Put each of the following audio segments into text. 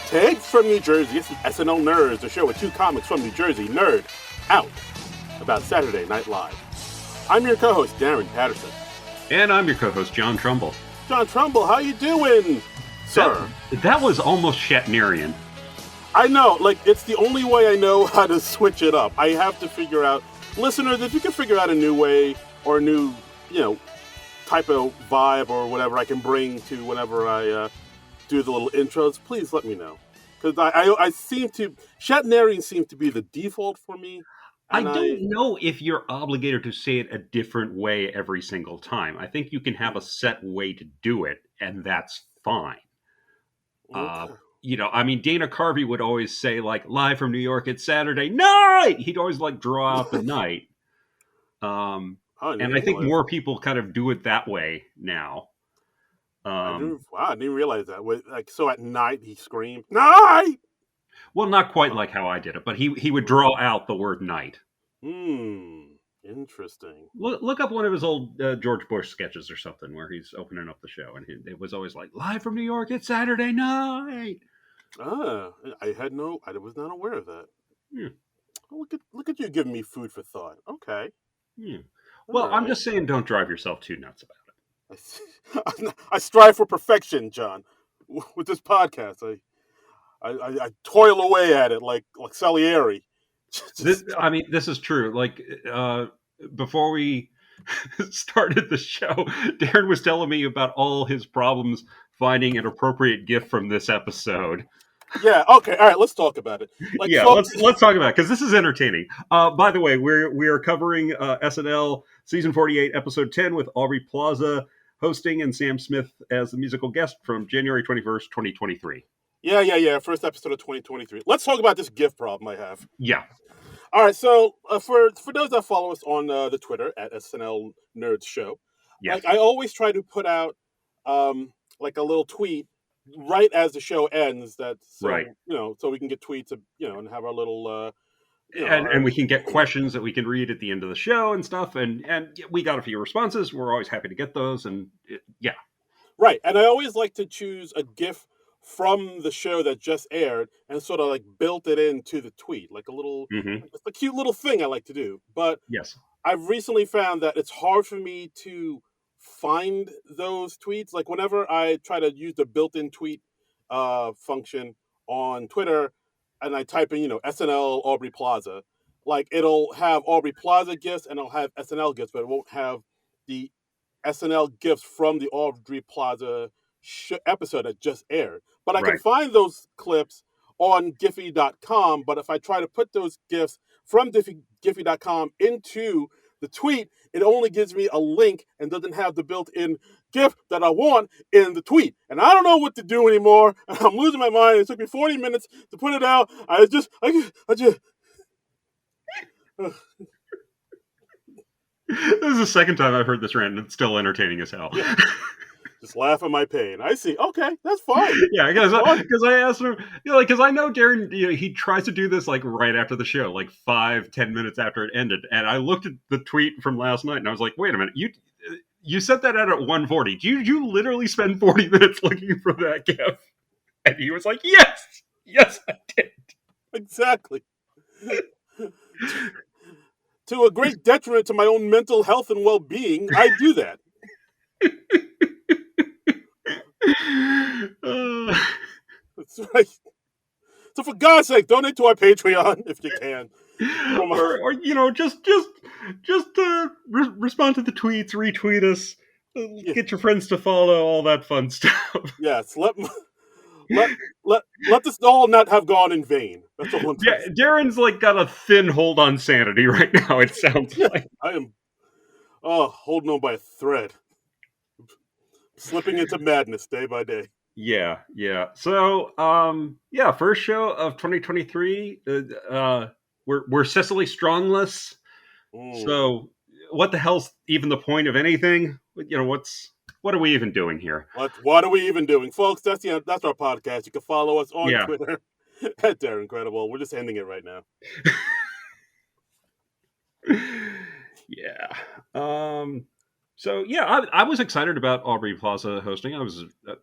Tags from New Jersey. This is SNL Nerds, the show with two comics from New Jersey, nerd out about Saturday Night Live. I'm your co-host, Darren Patterson. And I'm your co-host, John Trumbull. John Trumbull, how you doing, sir? That was almost Shatnerian. I know, like, it's the only way I know how to switch it up. I have to figure out, listeners, if you can figure out a new way or a new, type of vibe or whatever I can bring to whenever I do the little intros, please let me know. Because I seem to, Shatnerian seems to be the default for me. I don't know if you're obligated to say it a different way every single time. I think you can have a set way to do it, and that's fine. Okay. Dana Carvey would always say, like, live from New York, it's Saturday night! He'd always, like, draw out the night. And I think more people kind of do it that way now. I didn't realize that. So at night, he screamed, night! Well, not quite like how I did it, but he would draw out the word night. Interesting. Look up one of his old George Bush sketches or something where he's opening up the show, and it was always like, live from New York, it's Saturday night. I was not aware of that. Yeah. Look at you giving me food for thought. Okay. Yeah. Well, right. I'm just saying, don't drive yourself too nuts about it. I strive for perfection, John. With this podcast, I toil away at it like Salieri. This is true. Like, before we started the show, Darren was telling me about all his problems finding an appropriate gift from this episode. Yeah. Okay. All right. Let's talk about it. Let's talk about it because this is entertaining. By the way, we are covering SNL season 48, episode 10, with Aubrey Plaza hosting and Sam Smith as the musical guest from January 21st, 2023. Yeah. First episode of 2023. Let's talk about this gift problem I have. Yeah. All right. So for those that follow us on the Twitter at SNL Nerds Show, yes. I always try to put out like a little tweet right as the show ends. Right. So we can get tweets, and have our little. And we can get questions that we can read at the end of the show and stuff. And we got a few responses. We're always happy to get those. And yeah. Right. And I always like to choose a GIF from the show that just aired and sort of like built it into the tweet, like a little, it's a cute little thing I like to do. But yes, I've recently found that it's hard for me to find those tweets. Like whenever I try to use the built-in tweet function on Twitter and I type in, SNL Aubrey Plaza, like it'll have Aubrey Plaza gifts and it'll have SNL gifts, but it won't have the SNL gifts from the Aubrey Plaza episode that just aired. But I can find those clips on Giphy.com, but if I try to put those GIFs from Giphy.com into the tweet, it only gives me a link and doesn't have the built-in GIF that I want in the tweet. And I don't know what to do anymore. I'm losing my mind. It took me 40 minutes to put it out. I just... This is the second time I've heard this rant, and it's still entertaining as hell. Yeah. Just laugh at my pain. I see. Okay, that's fine. Yeah, because I asked him, because I know Darren, he tries to do this like right after the show, like 5-10 minutes after it ended. And I looked at the tweet from last night, and I was like, wait a minute, you sent that out at 1:40. Did you literally spend 40 minutes looking for that gif? And he was like, yes, I did. Exactly. To a great detriment to my own mental health and well-being, I do that. That's right. So for God's sake, donate to our Patreon if you can. Or just respond to the tweets, retweet us, get your friends to follow, all that fun stuff. Yes, let this all not have gone in vain. That's all I'm saying. Yeah, Darren's like got a thin hold on sanity right now. It sounds like I am. Holding on by a thread, slipping into madness day by day. Yeah. So, first show of 2023. We're Cecily Strongless. So, what the hell's even the point of anything? What are we even doing here? What are we even doing, folks? That's our podcast. You can follow us on Twitter at Darren Incredible. We're just ending it right now. Yeah. So yeah, I was excited about Aubrey Plaza hosting.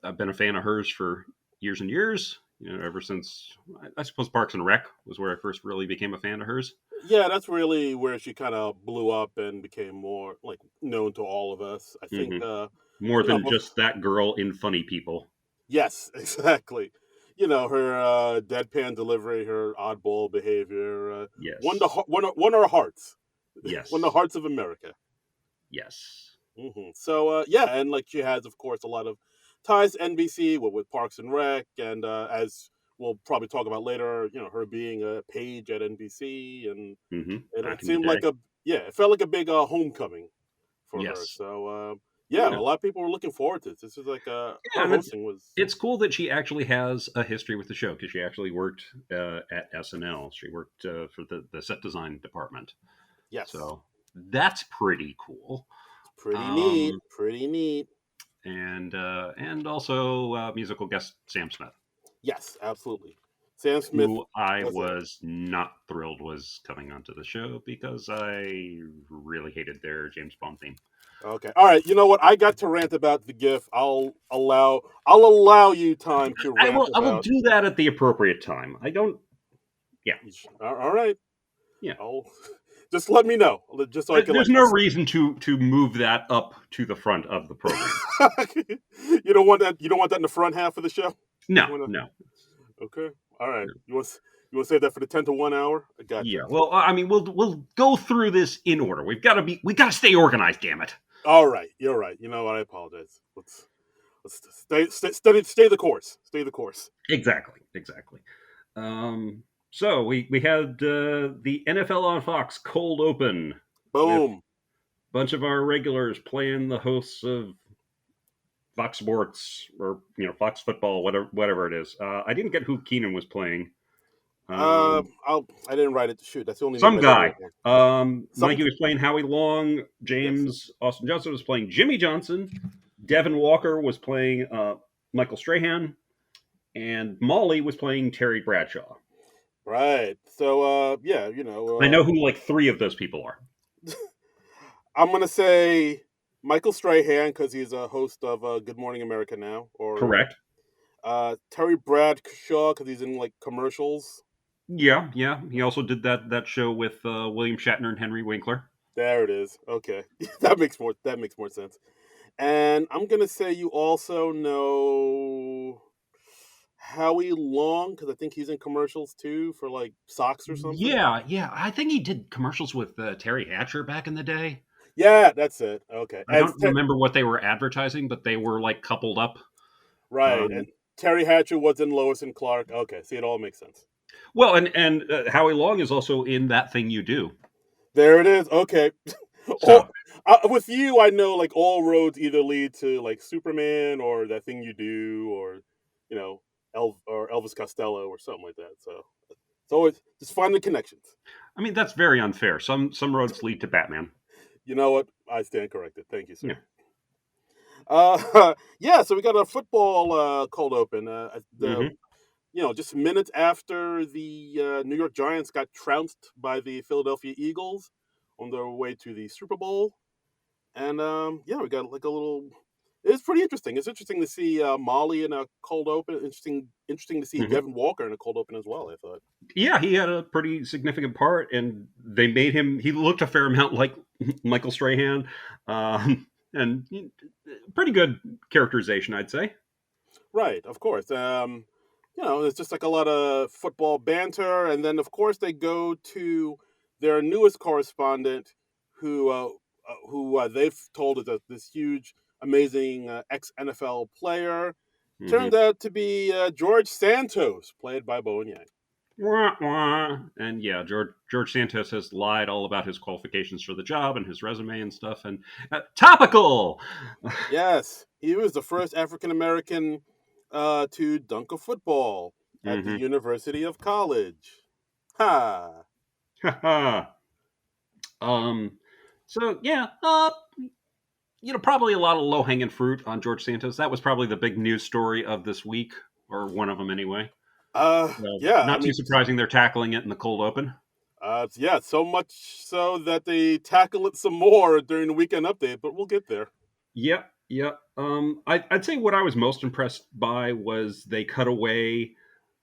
I've been a fan of hers for years and years. Ever since I suppose Parks and Rec was where I first really became a fan of hers. Yeah, that's really where she kind of blew up and became more like known to all of us. I think, Hmm. More you know, than just that girl in Funny People. yes, exactly. Her deadpan delivery, her oddball behavior, Yes, won our hearts, won the yes, hearts of America. yes. So yeah, and like she has, of course, a lot of ties to NBC with Parks and Rec, and as we'll probably talk about later, her being a page at NBC, and it Back in the seemed day. like it felt like a big homecoming for her. Yes. So yeah, a Yeah. lot of people were looking forward to this. This is like Yeah, her and hosting was it's cool that she actually has a history with the show because she actually worked at SNL. She worked for the set design department. yes, So that's pretty cool. pretty neat, Um, pretty neat. and also musical guest Sam Smith, Yes, absolutely. Sam Smith who I was there. was not thrilled was coming onto the show because I really hated their James Bond theme. Okay. All right. You know what? I got to rant about the GIF. I'll allow you time to I rant will I will about. do that at the appropriate time. I don't. Yeah, All right. yeah. I'll just let me know, just so I can There's like. no reason to move that up to the front of the program. You don't want that. You don't want that in the front half of the show. No, You wanna, no, okay. All right. no. You want to save that for the 10 to 1 hour? I gotcha. Yeah. Well, I mean, we'll go through this in order. We got to stay organized. Damn it. All right. You're right. You know what? I apologize. Let's stay the course. Stay the course. Exactly. Exactly. So we had the NFL on Fox cold open with a Boom. bunch of our regulars playing the hosts of Fox Sports or Fox Football, whatever it is. I didn't get who Keenan was playing. Um, I didn't write it. Shoot, that's the only name some I didn't guy. write down. Mikey Some was playing Howie Long. Yes. James Austin Johnson was playing Jimmy Johnson. Devin Walker was playing Michael Strahan, and Molly was playing Terry Bradshaw. Right. So yeah, I know who like three of those people are. I'm gonna say Michael Strahan because he's a host of Good Morning America now, or Correct. Terry Bradshaw because he's in like commercials. Yeah, yeah. He also did that show with William Shatner and Henry Winkler. There it is. Okay, that makes more sense. And I'm gonna say you also know Howie Long because I think he's in commercials too for like socks or something. Yeah, yeah. I think he did commercials with Terry Hatcher back in the day. Yeah, that's it. Okay, I don't remember what they were advertising, but they were like coupled up. right, and Um, Terry Hatcher was in Lois and Clark. Okay, see, it all makes sense. well, and Howie Long is also in That Thing You Do. There it is. Okay. So With you, I know like all roads either lead to like Superman or that thing you do, or you know, or Elvis Costello or something like that. So it's always just finding connections. I mean that's very unfair. Some roads lead to Batman. You know what? I stand corrected. Thank you, sir. Yeah. Yeah. So we got a football cold open. Hmm. Just minutes after the New York Giants got trounced by the Philadelphia Eagles on their way to the Super Bowl. And yeah, we got like a little. It's pretty interesting. It's interesting to see Molly in a cold open. Interesting to see Hmm. Devin Walker in a cold open as well. I thought. Yeah, he had a pretty significant part, and they made him. He looked a fair amount like Michael Strahan, and pretty good characterization, I'd say. Right, of course. It's just like a lot of football banter, and then of course they go to their newest correspondent, who they've told is this huge, amazing ex NFL player. Hmm. Turned out to be George Santos, played by Bowen Yang. Wah, wah. And yeah, George Santos has lied all about his qualifications for the job and his resume and stuff. And topical. Yes, he was the first African American to dunk a football at the Hmm. University of College. Ha! um. So yeah, probably a lot of low hanging fruit on George Santos. That was probably the big news story of this week, or one of them anyway. Yeah, I Not too mean, surprising they're tackling it in the cold open. yeah, so much so that they tackle it some more during the weekend update, but we'll get there. Yep, yep. I'd say what I was most impressed by was they cut away.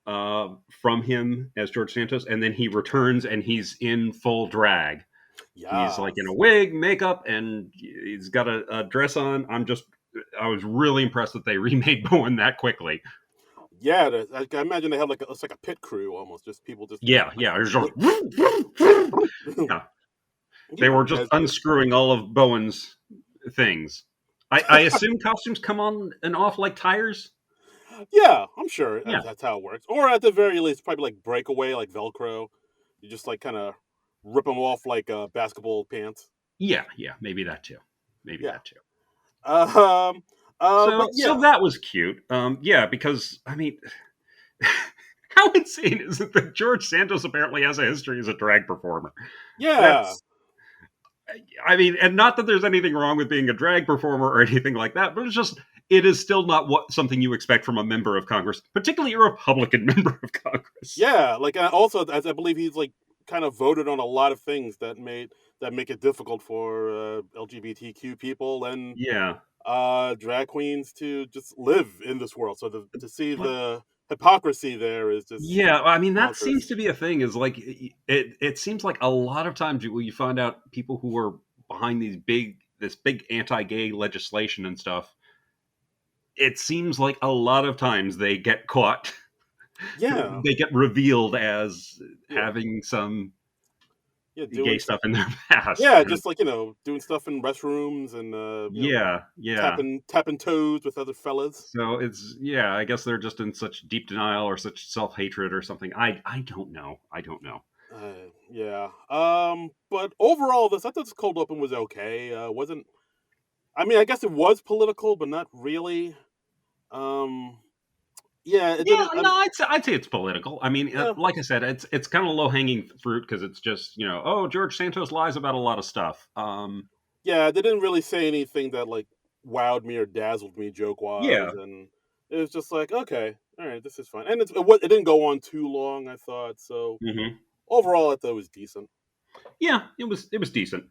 from him as George Santos, and then he returns and he's in full drag. He's like in a Yes. wig, makeup, and he's got a dress on. I was really impressed that they remade Bowen that quickly. Yeah, I can imagine they have like it's like a pit crew almost, just people just Yeah, yeah. It was li- just, yeah, they yeah, were just that's good. unscrewing all of Bowen's things. I assume costumes come on and off like tires. Yeah, I'm sure Yeah, that's how it works. Or at the very least, probably like breakaway, like Velcro. You just like kind of rip them off like basketball pants. yeah, yeah. Maybe that too. Maybe Yeah. that too. Um. But So yeah, that was cute. Yeah, because I mean, how insane is it that George Santos apparently has a history as a drag performer? yeah, That's, I mean, and not that there's anything wrong with being a drag performer or anything like that, but it's just, it is still not what something you expect from a member of Congress, particularly a Republican member of Congress. yeah. Like also, as I believe he's like kind of voted on a lot of things that make it difficult for LGBTQ people and Yeah, drag queens to just live in this world. So to see but the hypocrisy there is just yeah, I mean that seems bonkers. to be a thing. Is like it seems like a lot of times when you find out people who are behind this big anti-gay legislation and stuff, it seems like a lot of times they get caught. Yeah, They get revealed as yeah, having some yeah. gay stuff in their past. Yeah, And just like doing stuff in restrooms and yeah, yeah. tapping toes with other fellas. So it's, yeah, I guess they're just in such deep denial or such self-hatred or something. I don't know. I don't know. Yeah. But overall, I thought this cold open was okay. Wasn't. I mean, I guess it was political, but not really. Um. Yeah, it Yeah, didn't. no, I'd say it's political. I mean, Yeah, like I said, it's kind of low-hanging fruit because it's just, oh, George Santos lies about a lot of stuff. yeah. They didn't really say anything that like wowed me or dazzled me joke wise, Yeah. and it was just like, okay, all right, this is fine. And it didn't go on too long. I thought so. Hmm. Overall, I thought it was decent. Yeah, it was decent.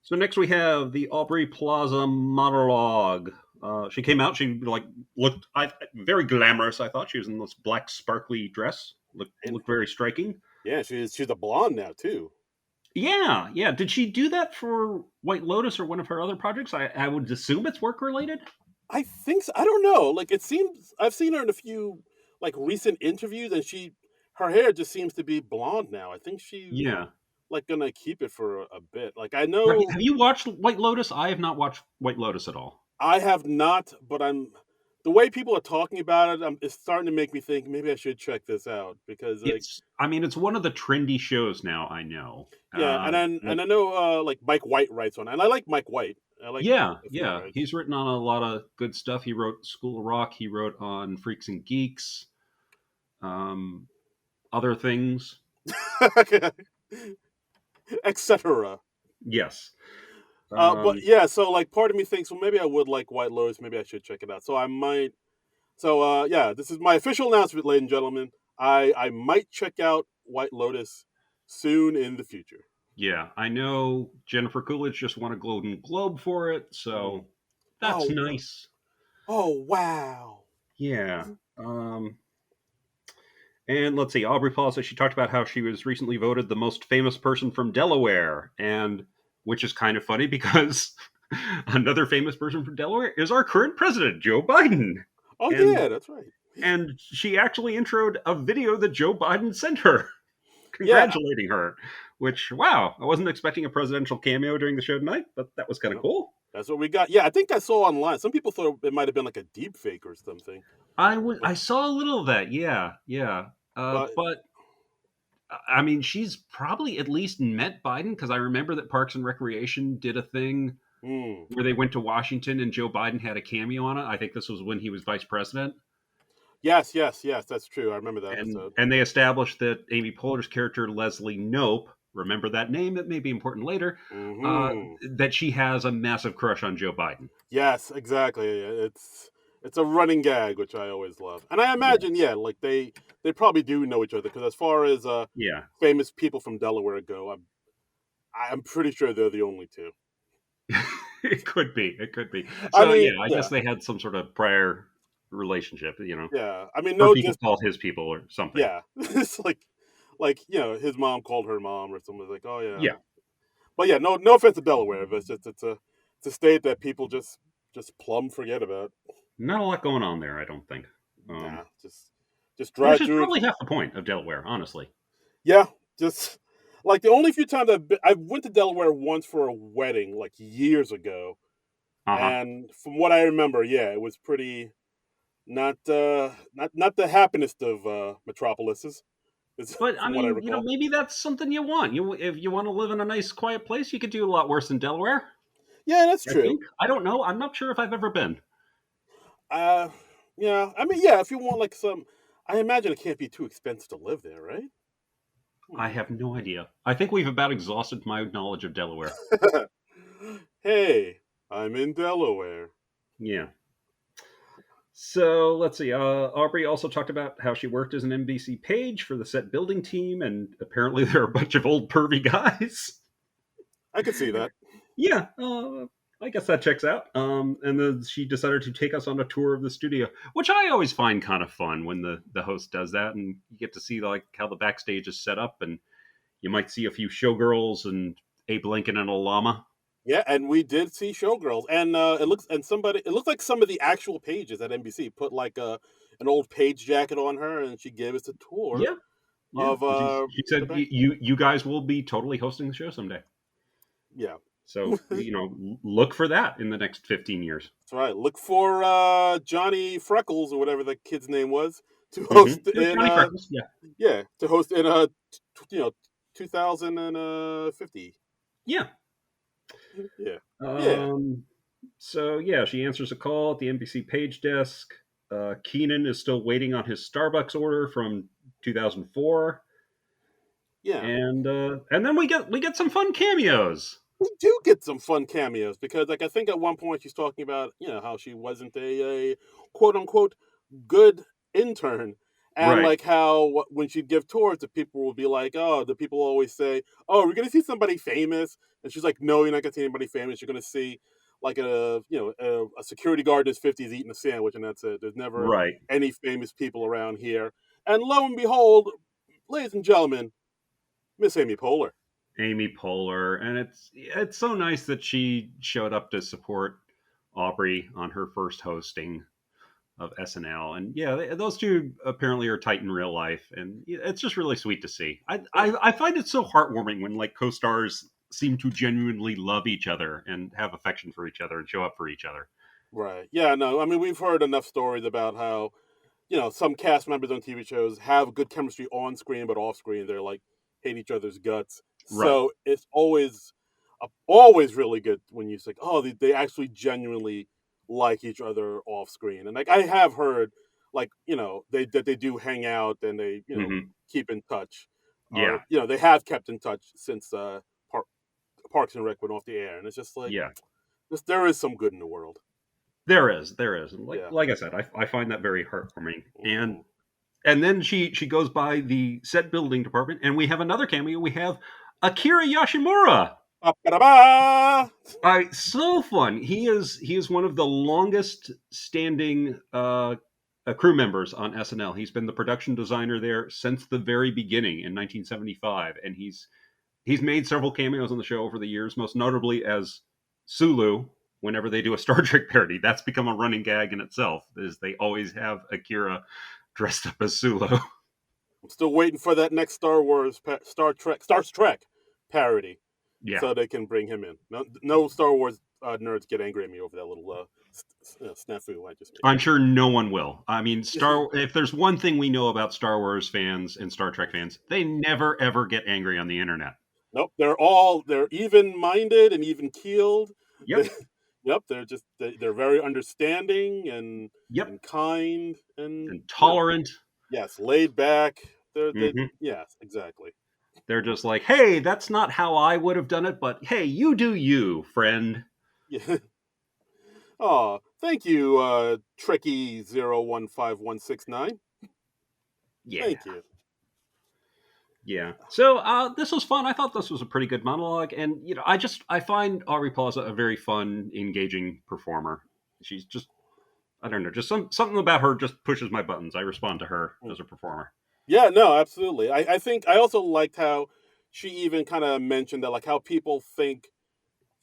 So next we have the Aubrey Plaza monologue. She came out. She like looked very glamorous. I thought she was in this black sparkly dress. And Looked very striking. yeah, she's a blonde now too. Yeah, yeah. Did she do that for White Lotus or one of her other projects? I would assume it's work related. I think so. I don't know. Like it seems I've seen her in a few like recent interviews, and her hair just seems to be blonde now. I think she's Yeah. like gonna keep it for a bit. Like I know Have you watched White Lotus? I have not watched White Lotus at all. I have not, but I'm the way people are talking about it. It's starting to make me think maybe I should check this out because like I mean, it's one of the trendy shows now. I know. yeah, and I know like Mike White writes on it, and I like Mike White. I like Yeah, a few yeah. writes. He's written on a lot of good stuff. He wrote School of Rock. He wrote on Freaks and Geeks. Um, Other things. Etc. Yes. But Um, yeah, so like part of me thinks, well, maybe I would like White Lotus. Maybe I should check it out. So I might. So yeah, this is my official announcement, ladies and gentlemen. I might check out White Lotus soon in the future. yeah, I know Jennifer Coolidge just won a Golden Globe for it, Mm. so that's Oh, nice. oh wow. Yeah. And let's see, Aubrey Plaza, she talked about how she was recently voted the most famous person from Delaware, and which is kind of funny because another famous person from Delaware is our current president, Joe Biden. Oh And yeah, that's right. and she actually introed a video that Joe Biden sent her Yeah, congratulating her, which, wow, I wasn't expecting a presidential cameo during the show tonight, but that was kind of no, cool. that's what we got. Yeah, I think I saw online. Some people thought it might have been like a deep fake or something. I saw a little of that, yeah, yeah. But But I mean, she's probably at least met Biden because I remember that Parks and Recreation did a thing mm, where they went to Washington and Joe Biden had a cameo on it. I think this was when he was vice president, yes, yes, yes, that's true. I remember that and episode. and they established that Amy Poehler's character Leslie Knope, remember that name? That may be important later. Uh, Hmm. that she has a massive crush on Joe Biden. Yes, exactly. It's a running gag, which I always love. And I Yeah, imagine, yeah, like they probably do know each other because as far as yeah. famous people from Delaware go, I'm pretty sure they're the only two. It could be. It could be. I So mean, yeah, I guess yeah, they had some sort of prior. relationship. You know, Yeah, I mean, her no, people just called his people or something. yeah. It's like his mom called her mom or something like, oh yeah. Yeah, But yeah, no offense to Delaware, but it's a state that people just plumb forget about. not a lot going on there, I don't think. Nah, just Which drive is through. probably half the point of Delaware, honestly. Yeah, just like the only few times I went to Delaware once for a wedding like years ago, Uh huh. and from what I remember, yeah, it was pretty not the happiest of metropolises. Is But I from what I mean, recall. maybe that's something you want. If you want to live in a nice, quiet place, you could do a lot worse than Delaware. Yeah, that's I true. think. I don't know. I'm not sure if I've ever been. Uh, yeah, I mean, yeah, if you want like some, I imagine it can't be too expensive to live there, right? I Hmm. have no idea. I think we've about exhausted my knowledge of Delaware. Hey, I'm in Delaware. Yeah. So let's see. Aubrey also talked about how she worked as an NBC page for the set building team, and apparently there are a bunch of old pervy guys. I could see that. Yeah, I guess that checks out. And then she decided to take us on a tour of the studio, which I always find kind of fun when the host does that, and you get to see like how the backstage is set up, and you might see a few showgirls and Abe Lincoln and a llama. Yeah, and we did see Showgirls, and it looks like some of the actual pages at NBC put like an old page jacket on her, and she gave us a tour Yeah, yeah. of She the said back. you guys will be totally hosting the show someday. Yeah, So look for that in the next 15 years. that's right. Look for Johnny Freckles or whatever the kid's name was to Mm-hmm. host It was in Johnny Freckles. Yeah, yeah, to host in 2050. yeah. Yeah. Yeah. Um, so yeah, she answers a call at the NBC page desk. Keenan is still waiting on his Starbucks order from 2004, Yeah. and then we get some fun cameos. We do get some fun cameos because like I think at one point she's talking about, how she wasn't a quote unquote good intern. And Right, like how when she'd give tours, the people would be like, "Oh," the people always say, "Oh, we're gonna see somebody famous," and she's like, "No, you're not gonna see anybody famous. You're gonna see like a security guard in his 50s eating a sandwich, and that's it. There's never right. any famous people around here." And lo and behold, ladies and gentlemen, Miss Amy Poehler. Amy Poehler, and it's so nice that she showed up to support Aubrey on her first hosting of SNL. And yeah, those two apparently are tight in real life, and it's just really sweet to see. I find it so heartwarming when like co-stars seem to genuinely love each other and have affection for each other and show up for each other. Right. Yeah, no, I mean, we've heard enough stories about how, some cast members on TV shows have good chemistry on screen, but off screen, they're like hate each other's guts. Right, So it's always really good when you say, oh, they actually genuinely like each other off screen. And like, I have heard, like, that they do hang out and they, hmm, keep in touch. Or, yeah, they have kept in touch since Parks and Rec went off the air. And it's just like, yeah. there is some good in the world. There is, and like Yeah. like I said, I find that very heartwarming. Mhm. And then she goes by the set building department, and we have another cameo. We have Akira Yoshimura. Ba-ba-da-ba! So fun. He is one of the longest standing crew members on SNL. He's been the production designer there since the very beginning in 1975, and he's made several cameos on the show over the years, most notably as Sulu. Whenever they do a Star Trek parody, that's become a running gag in itself. Is they always have Akira dressed up as Sulu. I'm still waiting for that next Star Trek parody, Yeah, so they can bring him in. No Star Wars nerds get angry at me over that little snafu I just made. I'm sure no one will. I mean, If there's one thing we know about Star Wars fans and Star Trek fans, they never ever get angry on the internet. Nope, they're even minded and even keeled. Yep, Yep, they're very understanding and yep, kind and and tolerant. yes, laid back. They Hmm. yes, exactly. They're just like, hey, that's not how I would have done it, but hey, you do you, friend. Yeah. Oh, thank you, Tricky 015169. Yeah, Thank you. yeah. So this was fun. I thought this was a pretty good monologue, and I find Aubrey Plaza a very fun, engaging performer. She's just I don't know, just something about her just pushes my buttons. I respond to her as a performer. Yeah, no, absolutely. I think I also liked how she even kind of mentioned that, like, how people think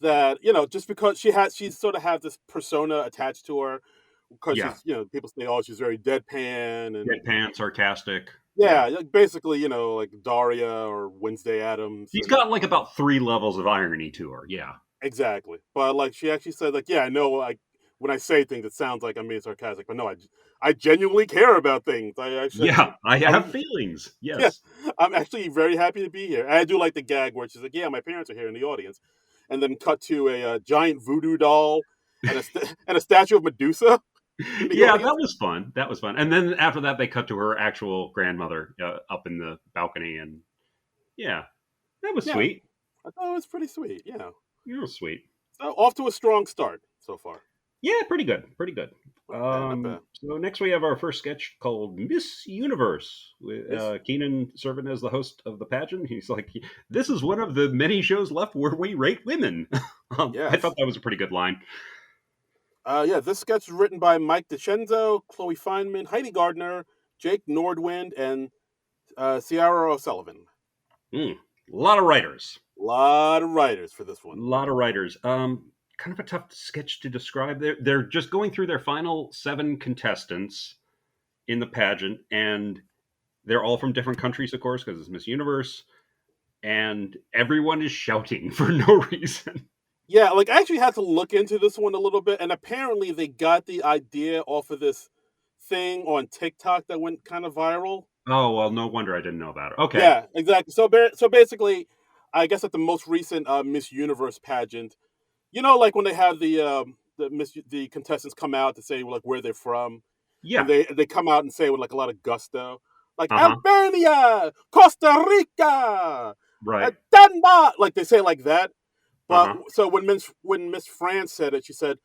that, just because she sort of has this persona attached to her, because Yeah, she's, people say, oh, she's very deadpan, and deadpan, sarcastic. Yeah, yeah, like, basically, like Daria or Wednesday Adams, she's and got like about 3 levels of irony to her. Yeah, exactly. But like, she actually said, like, yeah, I know, like, when I say things, it sounds like I'm being sarcastic, but no, I genuinely care about things. I actually, yeah, I have I'm feelings. yeah, Yes. I'm actually very happy to be here. And I do like the gag where she's like, "Yeah, my parents are here in the audience," and then cut to a giant voodoo doll and and a statue of Medusa in the Yeah, audience. that was fun. That was fun. And then after that, they cut to her actual grandmother up in the balcony, and yeah, that was Yeah, sweet. I thought it was pretty sweet. It was sweet. So off to a strong start so far. Yeah, pretty good. Pretty good. Not bad, not bad. So next we have our first sketch called Miss Universe, with Miss, Keenan serving as the host of the pageant. He's like, "This is one of the many shows left where we rate women." I thought yes. that was a pretty good line. Yeah, this sketch is written by Mike DeCenzo, Chloe Feynman, Heidi Gardner, Jake Nordwind, and Ciara O'Sullivan. A lot of writers. A lot of writers for this A one. lot of writers. Kind of a tough sketch to describe. They're just going through their final 7 contestants in the pageant, and they're all from different countries, of course, because it's Miss Universe, and everyone is shouting for no reason. Yeah, like, I actually had to look into this one a little bit, and apparently they got the idea off of this thing on TikTok that went kind of viral. Oh well, no wonder I didn't know about it. Okay. Yeah, exactly. So basically, I guess at the most recent Miss Universe pageant, like when they have the contestants come out to say, like, where they're from, and Yeah. they come out and say with, like, a lot of gusto, like, Uh huh. Albania, Costa Rica, Right. Denmark, like, they say it like that. Uh But huh. so when Miss France said it, she said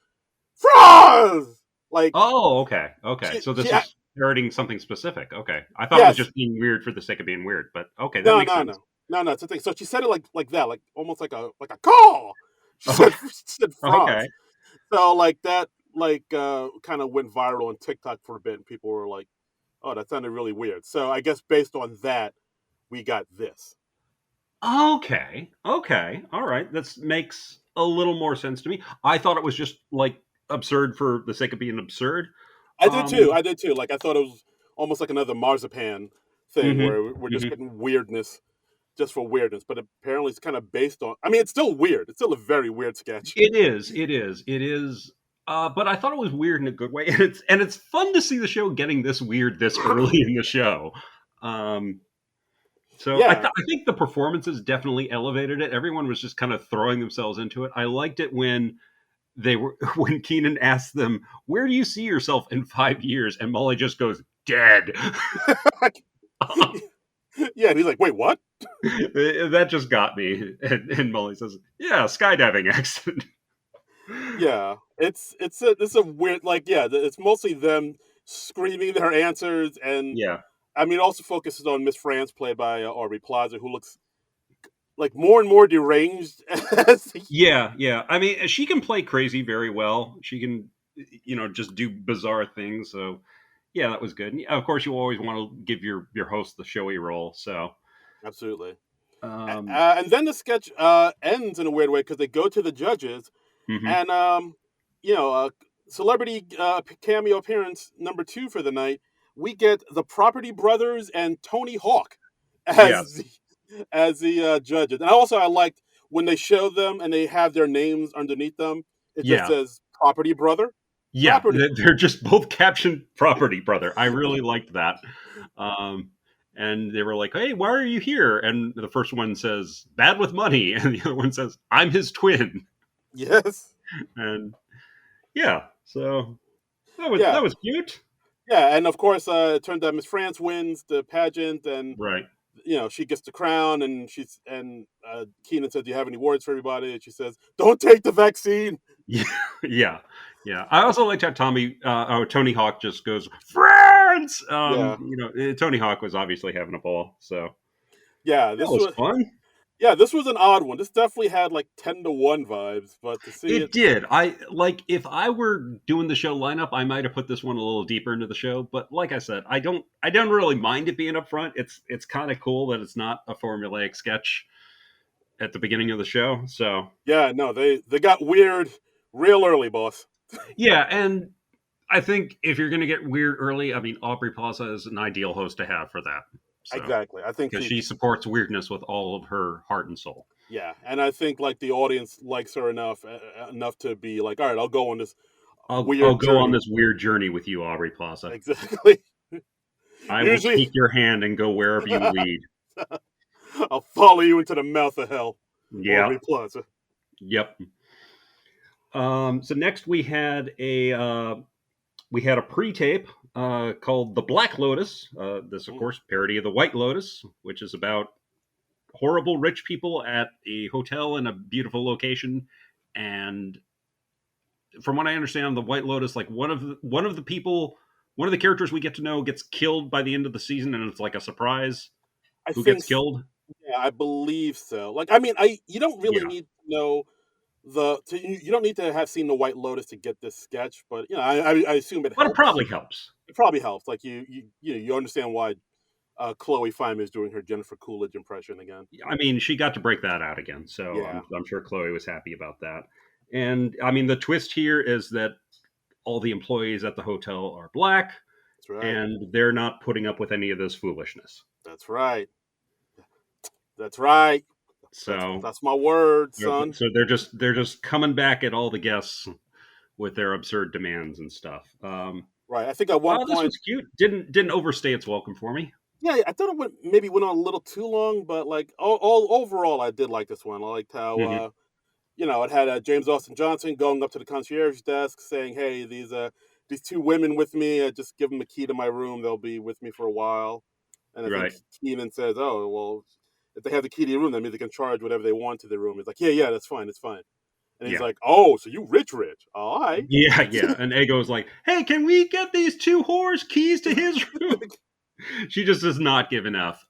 France. Like, Oh, okay. Okay. she So she this is parroting something specific. Okay. I thought it was yes, just being weird for the sake of being weird, but okay, that no, makes no, sense. no, no, no. It's the thing. So she said it like that, like almost like a call. She said Okay. she said Okay. France. So like that, like kind of went viral on TikTok for a bit, and people were like, "Oh, that sounded really weird." So I guess based on that, we got this. Okay. Okay. All right. That makes a little more sense to me. I thought it was just like absurd for the sake of being absurd. I did too. Um. I did too. Like, I thought it was almost like another marzipan thing Hmm. where we're just Hmm. getting weirdness just for weirdness, but apparently it's kind of based on. I mean, it's still weird. It's still a very weird sketch. It is. It is. It is. But I thought it was weird in a good way, and it's fun to see the show getting this weird this early in the show. Um, so Yeah, I think the performances definitely elevated it. Everyone was just kind of throwing themselves into it. I liked it when they were when Keenan asked them, "Where do you see yourself in 5 years?" And Molly just goes, "Dead." yeah. And he's like, "Wait, what?" That just got me. And Molly says, "Yeah, skydiving accident." Yeah, it's a weird, like, yeah. It's mostly them screaming their answers, and Yeah. I mean, it also focuses on Miss France, played by Aubrey Plaza, who looks like more and more deranged. Yeah, yeah. I mean, she can play crazy very well. She can, just do bizarre things. So, yeah, that was good. And of course, you always want to give your host the showy role. So, Absolutely. um, And then the sketch ends in a weird way because they go to the judges, mhm. and you know, uh, celebrity cameo appearance number two for the night. We get the Property Brothers and Tony Hawk as Yes, the judges. And also, I liked when they show them and they have their names underneath them. It just yeah, says Property Brother, yeah. Property. They're just both captioned "property brother." I really liked that. Um, and they were like, "Hey, why are you here?" And the first one says, "Bad with money," and the other one says, "I'm his twin." Yes. And yeah, so that Yeah. was cute. Yeah. And of course, it turns out Miss France wins the pageant, and Right. she gets the crown, and Keenan says, "Do you have any words for everybody?" And she says, "Don't take the vaccine." Yeah, yeah, yeah. I also liked how Tony Hawk just goes France. Yeah. Tony Hawk was obviously having a ball, so Yeah. that This was was fun. Yeah, this was an odd one. This definitely had like 10-1 vibes, but to see It it, did. I like if I were doing the show lineup, I might have put this one a little deeper into the show. But like I said, I don't really mind it being up front. It's kind of cool that it's not a formulaic sketch at the beginning of the show. So yeah, no, they got weird real early, boss. yeah, and I think if you're gonna get weird early, I mean Aubrey Plaza is an ideal host to have for that. So Exactly. I think because she supports weirdness with all of her heart and soul. yeah, and I think like the audience likes her enough to be like, all right, I'll go on this I'll weird go on journey. this weird journey with you, Aubrey Plaza. Exactly. I will Usually, take your hand and go wherever you lead. I'll follow you into the mouth of hell, Yeah. Aubrey Plaza. Yep. So next we had a pre-tape called "The Black Lotus." This, of Mm. course, parody of the White Lotus, which is about horrible rich people at a hotel in a beautiful location. And from what I understand, the White Lotus, like one of the characters we get to know gets killed by the end of the season, and it's like a surprise I who think, gets killed. yeah, I believe so. Like, I mean, I you don't really Yeah, need to know you don't need to have seen the White Lotus to get this sketch, but I assume it but it helps. probably helps. It probably helps. Like you understand why Chloe Fineman is doing her Jennifer Coolidge impression again. I mean, she got to break that out again, so Yeah, I'm sure Chloe was happy about that. And I mean, the twist here is that all the employees at the hotel are black, that's right. and they're not putting up with any of this foolishness. That's right. That's right. So, That's my word, son. so they're just coming back at all the guests with their absurd demands and stuff. Right. I think at one Oh, this point, was cute. Didn't overstay its welcome for me. yeah, I thought maybe went on a little too long, but like all overall, I did like this one. I liked how Hmm. it had James Austin Johnson going up to the concierge desk saying, "Hey, these two women with me. Just give them a key to my room. They'll be with me for a while." And I think Right. Keenan says, "Oh, well, if they have the key to your room, that means they can charge whatever they want to their room." He's like, "Yeah, yeah, that's fine, it's fine." And he's Yeah. like, "Oh, so you rich? All right." Yeah, yeah. And Ego's like, "Hey, can we get these two whores keys to his room?" She just does not give enough.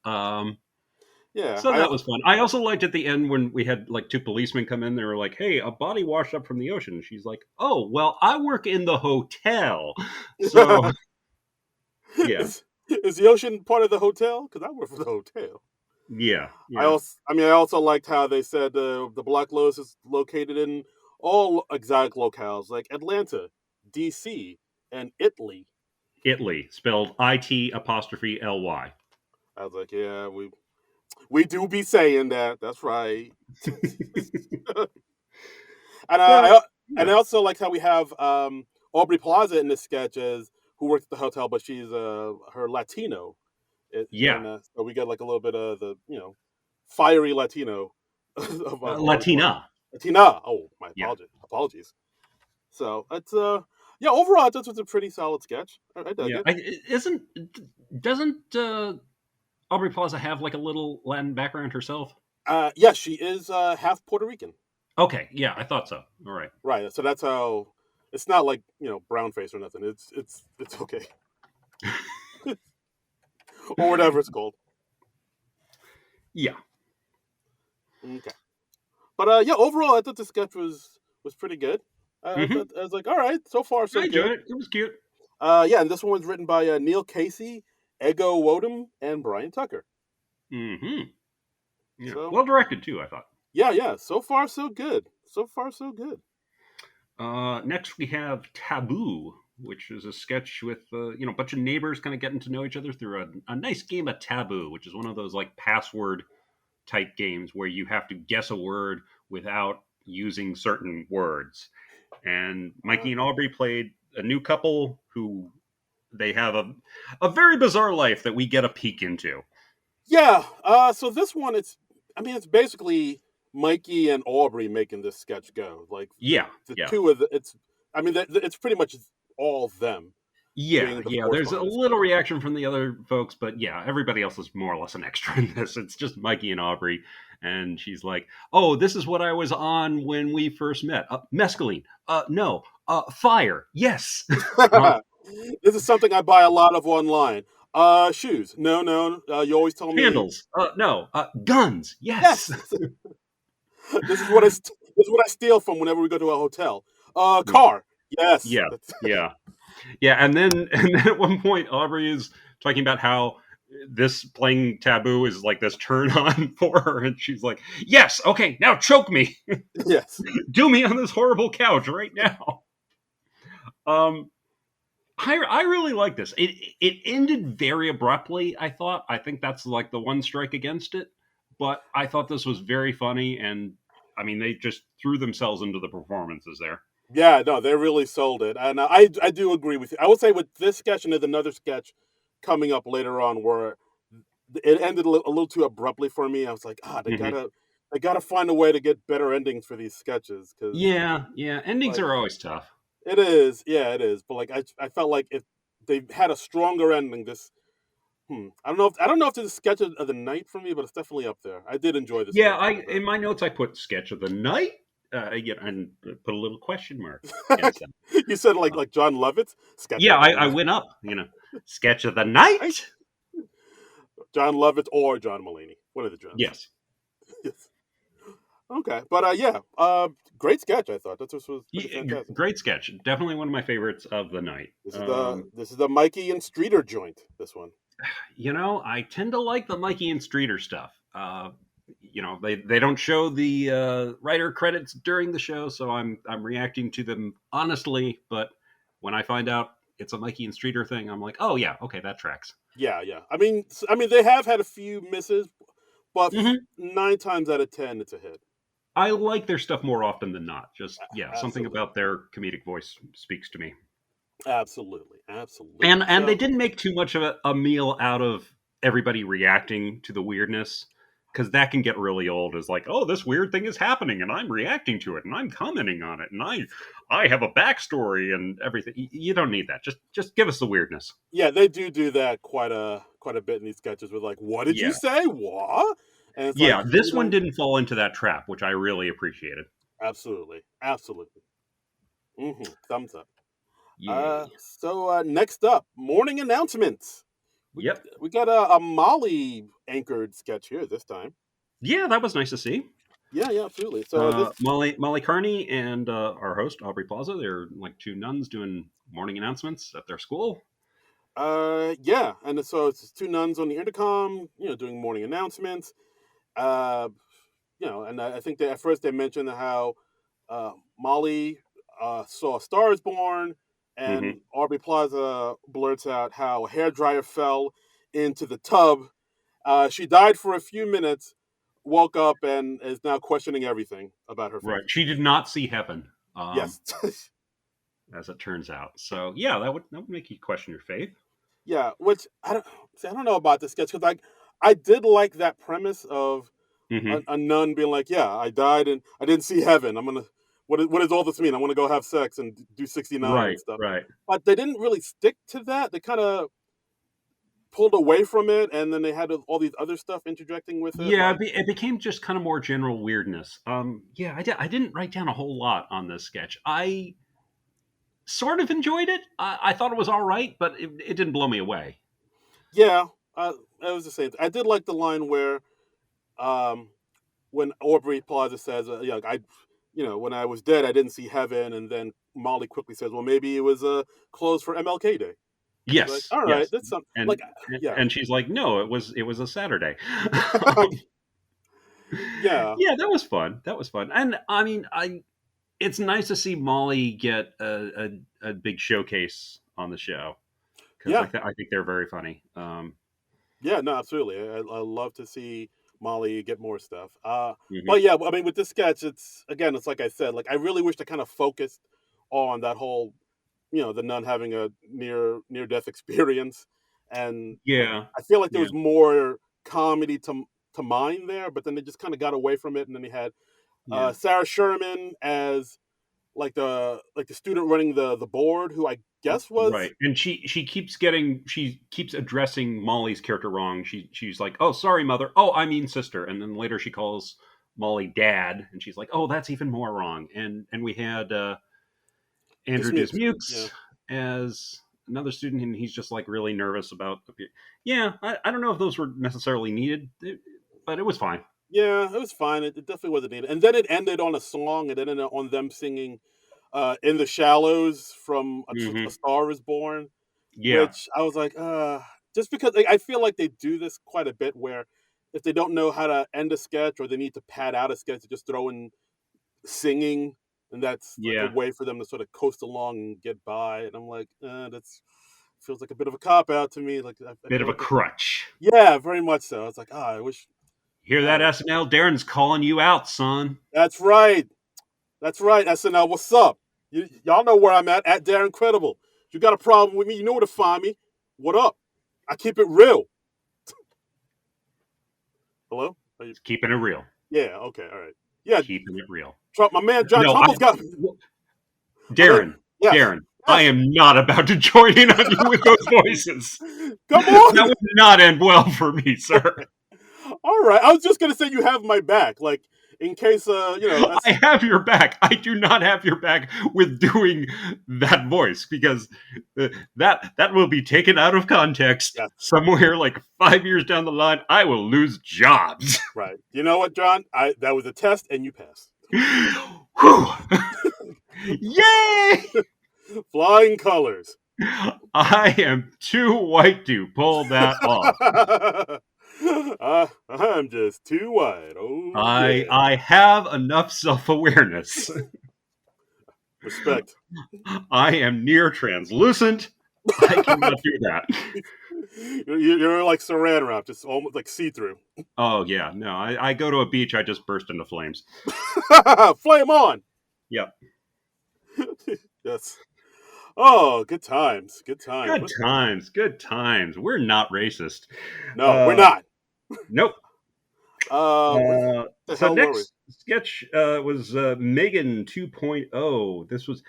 Yeah, So that was fun. I also liked at the end when we had like two policemen come in. They were like, "Hey, a body washed up from the ocean." And she's like, "Oh, well, I work in the hotel." So yeah, is the ocean part of the hotel? Because I work for the hotel. yeah, yeah. I also liked how they said the Black Lotus is located in all exotic locales like Atlanta, D.C., and Italy. Italy, spelled IT''Ly. I was like, yeah, we do be saying that. That's right. And But I yeah, also like how we have Aubrey Plaza in this sketch as who works at the hotel, but she's her Latino, yeah, and so we get like a little bit of the fiery Latino of Aubrey Plaza. Latina. Latina. Oh, my Yeah, apologies. So it's yeah. Overall, this was a pretty solid sketch. I dug yeah. it. Isn't doesn't Aubrey Plaza have like a little Latin background herself? Yeah, she is half Puerto Rican. Okay, yeah, I thought so. All right. Right. So that's how. It's not like brown face or nothing. It's okay or whatever it's called. Yeah. Okay. But yeah, overall, I thought the sketch was pretty good. I Hmm. thought I was like, all right, so far I so enjoyed good. it. It was cute. Yeah, and this one was written by Neil Casey, Ego Wodum, and Brian Tucker. Hmm. Yeah. So Well directed too, I thought. yeah, yeah, so far so good. So far so good. Next, we have Taboo, which is a sketch with a bunch of neighbors kind of getting to know each other through a nice game of Taboo, which is one of those like password type games where you have to guess a word without using certain words. And Uh, Mikey and Aubrey played a new couple who they have a very bizarre life that we get a peek into. yeah. So this one, it's basically Mikey and Aubrey making this sketch go. Like Yeah, the yeah. two of the, it's. It's pretty much all them Yeah, being the yeah. There's a correspondents. little reaction from the other folks, but yeah, everybody else is more or less an extra in this. It's just Mikey and Aubrey, and she's like, "Oh, this is what I was on when we first met. Mescaline. No. Fire. Yes. uh, This is something I buy a lot of online. Shoes. No, no. You always tell me Candles. No. Guns. Yes. yes. This is what I steal from whenever we go to a hotel. Yeah. Car. Yes. Yeah. Yeah. Yeah. And then and then at one point, Aubrey is talking about how this playing taboo is like this turn on for her, and she's like, "Yes, okay, now choke me, Yes. do me on this horrible couch right now." Um, I really like this. It ended very abruptly. I think that's like the one strike against it. But I thought this was very funny, and I mean they just threw themselves into the performances there. Yeah, no, they really sold it, and I do agree with you. I would say with this sketch and there's another sketch coming up later on where it ended a little too abruptly for me. I was like, ah, Hmm. they gotta find a way to get better endings for these sketches because Yeah, yeah. Endings like are always tough. it is, yeah, it is. But like I felt like if they had a stronger ending, this I don't know if this is sketch of the night for me, but it's definitely up there. I did enjoy the Yeah, sketch I quite a in my notes I put sketch of the night, and put a little question mark against bit. them. You said Uh, like John Lovitz sketch yeah, of the I night. went up. Sketch of the Right? night. John Lovitz or John Mulaney, one of the Johns. Yes. Yes. Okay, but yeah, great sketch. I thought that this was pretty fantastic. Great sketch. Definitely one of my favorites of the night. This is the Mikey and Streeter joint. This one. I tend to like the Mikey and Streeter stuff. They don't show the writer credits during the show, so I'm reacting to them honestly. But when I find out it's a Mikey and Streeter thing, I'm like, oh yeah, okay, that tracks. Yeah, yeah. I mean, they have had a few misses, but Hmm. 9 times out of 10, it's a hit. I like their stuff more often than not. Just yeah, something Absolutely, about their comedic voice speaks to me. absolutely, And absolutely. they So didn't make too much of a meal out of everybody reacting to the weirdness, because that can get really old. As like, oh, this weird thing is happening, and I'm reacting to it, and I'm commenting on it, and I have a backstory and everything. You don't need that. Just give us the weirdness. yeah, they do that quite a bit in these sketches with like, what did you Yeah, say? What? And it's like yeah. you This one don't didn't fall into that trap, which I really appreciated. absolutely, absolutely. Thumbs up. Yay. Next up, morning announcements. We Yep. we got a Molly anchored sketch here this time. Yeah, that was nice to see. Yeah, yeah, absolutely. So this, Molly Carney and our host Aubrey Plaza. They're like two nuns doing morning announcements at their school. yeah, and so it's two nuns on the intercom, doing morning announcements. Uh, and I think that at first they mentioned how Molly saw a Star is Born, and Hmm. Aubrey Plaza blurts out how a hairdryer fell into the tub. She died for a few minutes, woke up, and is now questioning everything about her Right. faith. She did not see heaven, Yes. as it turns out. So yeah, that would make you question your faith. Yeah, which I don't know about this sketch because I did like that premise of Hmm. a nun being like, "Yeah, I died and I didn't see heaven. I'm gonna what does all this mean? I want to go have sex and do 69 and Right. stuff." Right. But they didn't really stick to that. They kind of pulled away from it, and then they had all these other stuff interjecting with it. Yeah, Like, it became just kind of more general weirdness. Yeah, I didn't write down a whole lot on this sketch. I sort of enjoyed it. I thought it was all right, but it didn't blow me away. yeah, it was the same. I did like the line where um, when Aubrey Plaza says, "Yeah, when I was dead, I didn't see heaven," and then Molly quickly says, "Well, maybe it was closed for MLK Day." It's like, Yes, all right, yes, that's something. and Like, yeah, and she's like, no, it was a Saturday. Um, yeah, yeah, that was fun. That was fun, and I mean, it's nice to see Molly get a big showcase on the show because yeah, I think they're very funny. yeah. No, absolutely. I love to see Molly get more stuff. Mhm. But yeah, I mean, with this sketch, it's like I said, like I really wish they kind of focused on that whole, the nun having a near death experience, and Yeah, I feel like there yeah, was more comedy to mine there, but then they just kind of got away from it, and then they had yeah. Sarah Sherman as like the student running the board, who I guess was Right, and she keeps addressing Molly's character wrong. She's like, "Oh, sorry, mother. Oh, I mean sister." And then later she calls Molly dad, and she's like, "Oh, that's even more wrong." And we had Andrew Dismukes. Yeah, Dismukes as another student, and he's just like really nervous about. Yeah, I don't know if those were necessarily needed, but it was fine. Yeah, it was fine. It definitely wasn't needed. And then it ended on a song. It ended on them singing "In the Shallows" from A Hmm. Star Is Born, Yeah, which I was like, just because like, I feel like they do this quite a bit where if they don't know how to end a sketch or they need to pad out a sketch, they just throw in singing, and that's like a yeah, way for them to sort of coast along and get by. And I'm like, that's feels like a bit of a cop out to me. Like I bit feel of a like that's crutch. yeah, very much so. I was like, I wish. Hear that, Uh, SNL? Darren's calling you out, son. that's right. That's right. SNL, what's up? Y'all know where I'm at Darren Credible. If you got a problem with me, you know where to find me. What up? I keep it real. Hello? It's keeping it real. Yeah, okay, all right. Yeah, Keeping it real. Trump, my man John No, I Trump got my man. Darren, Yes. Darren, I Yes. am not about to join in on you with those voices. Come That on. would not end well for me, sir. All right. I was just gonna say you have my back. Like in case I that's have your back. I do not have your back with doing that voice because that will be taken out of context yes, somewhere like 5 years down the line. I will lose jobs. right. You know what, John? I that was a test and you passed. Whew. Yay! Flying colors. I am too white to pull that off. I'm just too wide. Oh I yeah. I have enough self-awareness. Respect. I am near translucent. I cannot do that. You're like saran wrap, just almost like see through. Oh yeah, no. I go to a beach, I just burst into flames. Flame on. Yep. Yes. Oh, good times. Good times. Good times. Good times. We're not racist. No, we're Uh, not. nope. Where the So hell were we? next sketch was Megan 2.0. This was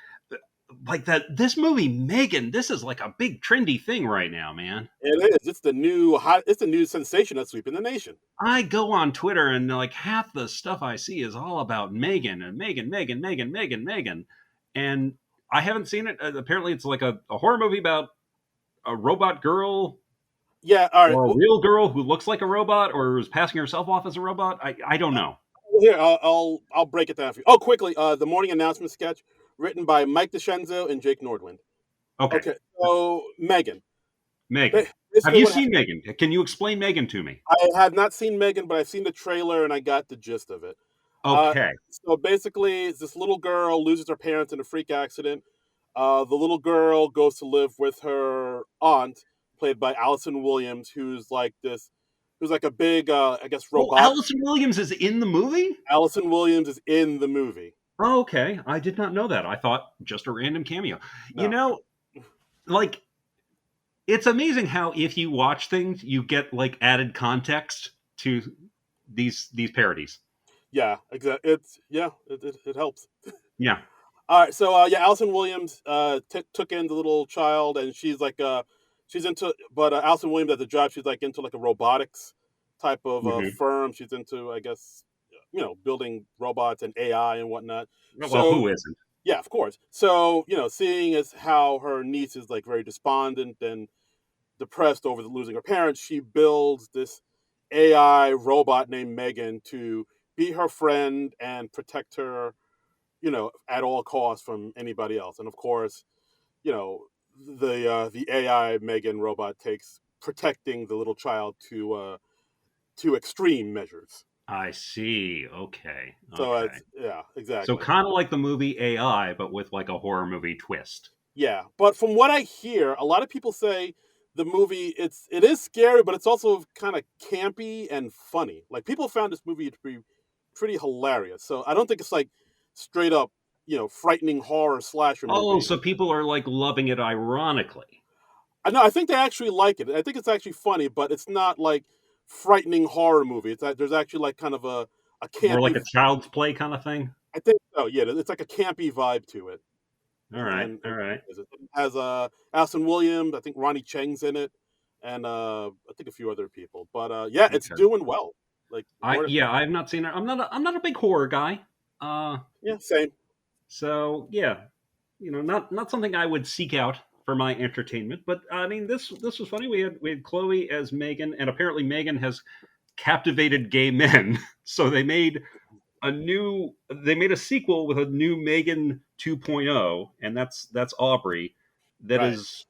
like that. This movie, Megan. This is like a big trendy thing right now, man. It is. It's the new hot. It's the new sensation that's sweeping the nation. I go on Twitter and like half the stuff I see is all about Megan and Megan, Megan, Megan, Megan, Megan, and I haven't seen it. Apparently, it's like a horror movie about a robot girl Yeah. All right. or a Well, real girl who looks like a robot or is passing herself off as a robot. I don't know. here, I'll break it down for you. Oh, quickly. The morning announcement sketch written by Mike DeScenzo and Jake Nordwind. Okay, Okay. So Megan. Megan. Have Basically, you what seen Megan? Can you explain Megan to me? I have not seen Megan, but I've seen the trailer and I got the gist of it. Uh, Okay. so basically, it's this little girl loses her parents in a freak accident. The little girl goes to live with her aunt, played by Allison Williams, who's like a big, I guess, Oh, robot. Allison Williams is in the movie? Allison Williams is in the movie. Oh, okay. I did not know that. I thought just a random cameo. You No, know, like it's amazing how if you watch things, you get like added context to these parodies. yeah, exactly. It helps. Yeah. All right, so yeah, Allison Williams took in the little child, and she's into, but Allison Williams at the job, she's like into like a robotics type of Hmm. firm. She's into, I guess, building robots and AI and whatnot. Well, So who isn't? yeah, of course. So seeing as how her niece is like very despondent and depressed over losing her parents, she builds this AI robot named Megan to be her friend and protect her, at all costs from anybody else. And of course, you know, the AI Megan robot takes protecting the little child to extreme measures. I see. Okay. So Okay. it's yeah, So exactly. kind of like the movie AI, but with like a horror movie twist. Yeah, but from what I hear, a lot of people say the movie it is scary, but it's also kind of campy and funny. Like people found this movie to be pretty hilarious. So I don't think it's like straight up, frightening horror slasher Oh, movie. so people are like loving it ironically. I know. I think they actually like it. I think it's actually funny, but it's not like frightening horror movie. It's that there's actually like kind of a More like campy. a child's play kind of thing. I think so. Yeah, it's like a campy vibe to it, All right. and All right. it has Alison Williams. I think Ronnie Cheng's in it, and I think a few other people. But yeah, it's Okay. doing well. Like I yeah, I've not seen it. I'm not a big horror guy. Uh yeah, same. so yeah, not something I would seek out for my entertainment. But I mean, this was funny. We had Chloe as Megan, and apparently Megan has captivated gay men. So they made a sequel with a new Megan 2.0, and that's Aubrey, that Right. is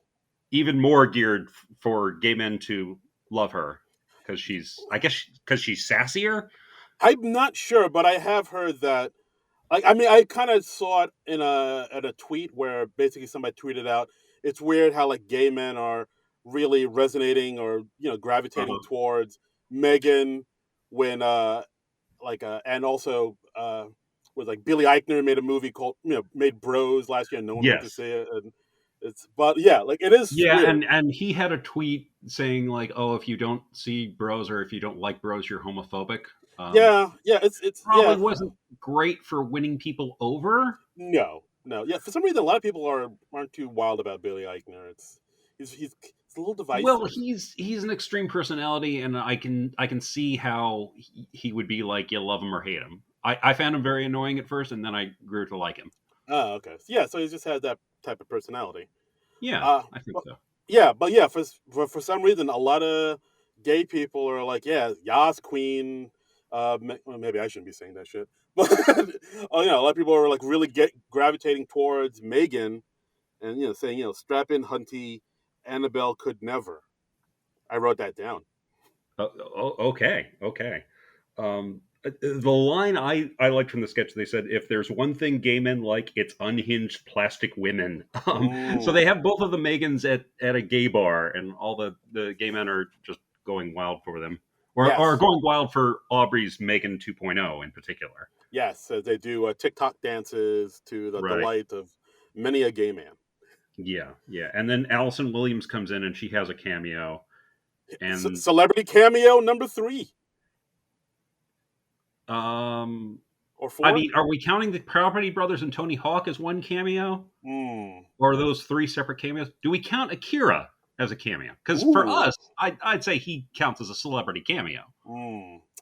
even more geared for gay men to love her because she's sassier. I'm not sure, but I have heard that. Like, I mean, I kind of saw it in a tweet where basically somebody tweeted out, it's weird how like gay men are really resonating or gravitating Uh-huh. towards Megan when and also was like Billy Eichner made a movie called made Bros last year and no one went to Yes. see it, and it's but yeah, like it is Yeah, weird. and he had a tweet saying like, "Oh, if you don't see Bros or if you don't like Bros, you're homophobic." Yeah, yeah, it's Probably yeah. wasn't great for winning people over. No, no, yeah. For some reason, a lot of people aren't too wild about Billy Eichner. He's a little Well, divisive. he's an extreme personality, and I can see how he would be like you love him or hate him. I found him very annoying at first, and then I grew to like him. Oh, okay. Yeah, so he just has that type of personality. Yeah, Uh, I think but so. but yeah, for some reason, a lot of gay people are like, yeah, Yas Queen. Well, maybe I shouldn't be saying that shit, but a lot of people are like really gravitating towards Megan, and saying strap in Hunty, Annabelle could never. I wrote that down. Okay, okay. The line I liked from the sketch, they said, "If there's one thing gay men like, it's unhinged plastic women." So they Mm, have both of the Megans at a gay bar, and all the gay men are just going wild for them, or yes, going wild for Aubrey's Megan 2.0 in particular. yes, they do TikTok dances to the Right. delight of many a gay man. Yeah, yeah. And then Allison Williams comes in and she has a cameo. And Celebrity cameo number 3 um or I 4. mean, are we counting the Property Brothers and Tony Hawk as one cameo? Mm. Or are those three separate cameos? Do we count Akira as a cameo? Because for Ooh. us, I'd say he counts as a celebrity cameo.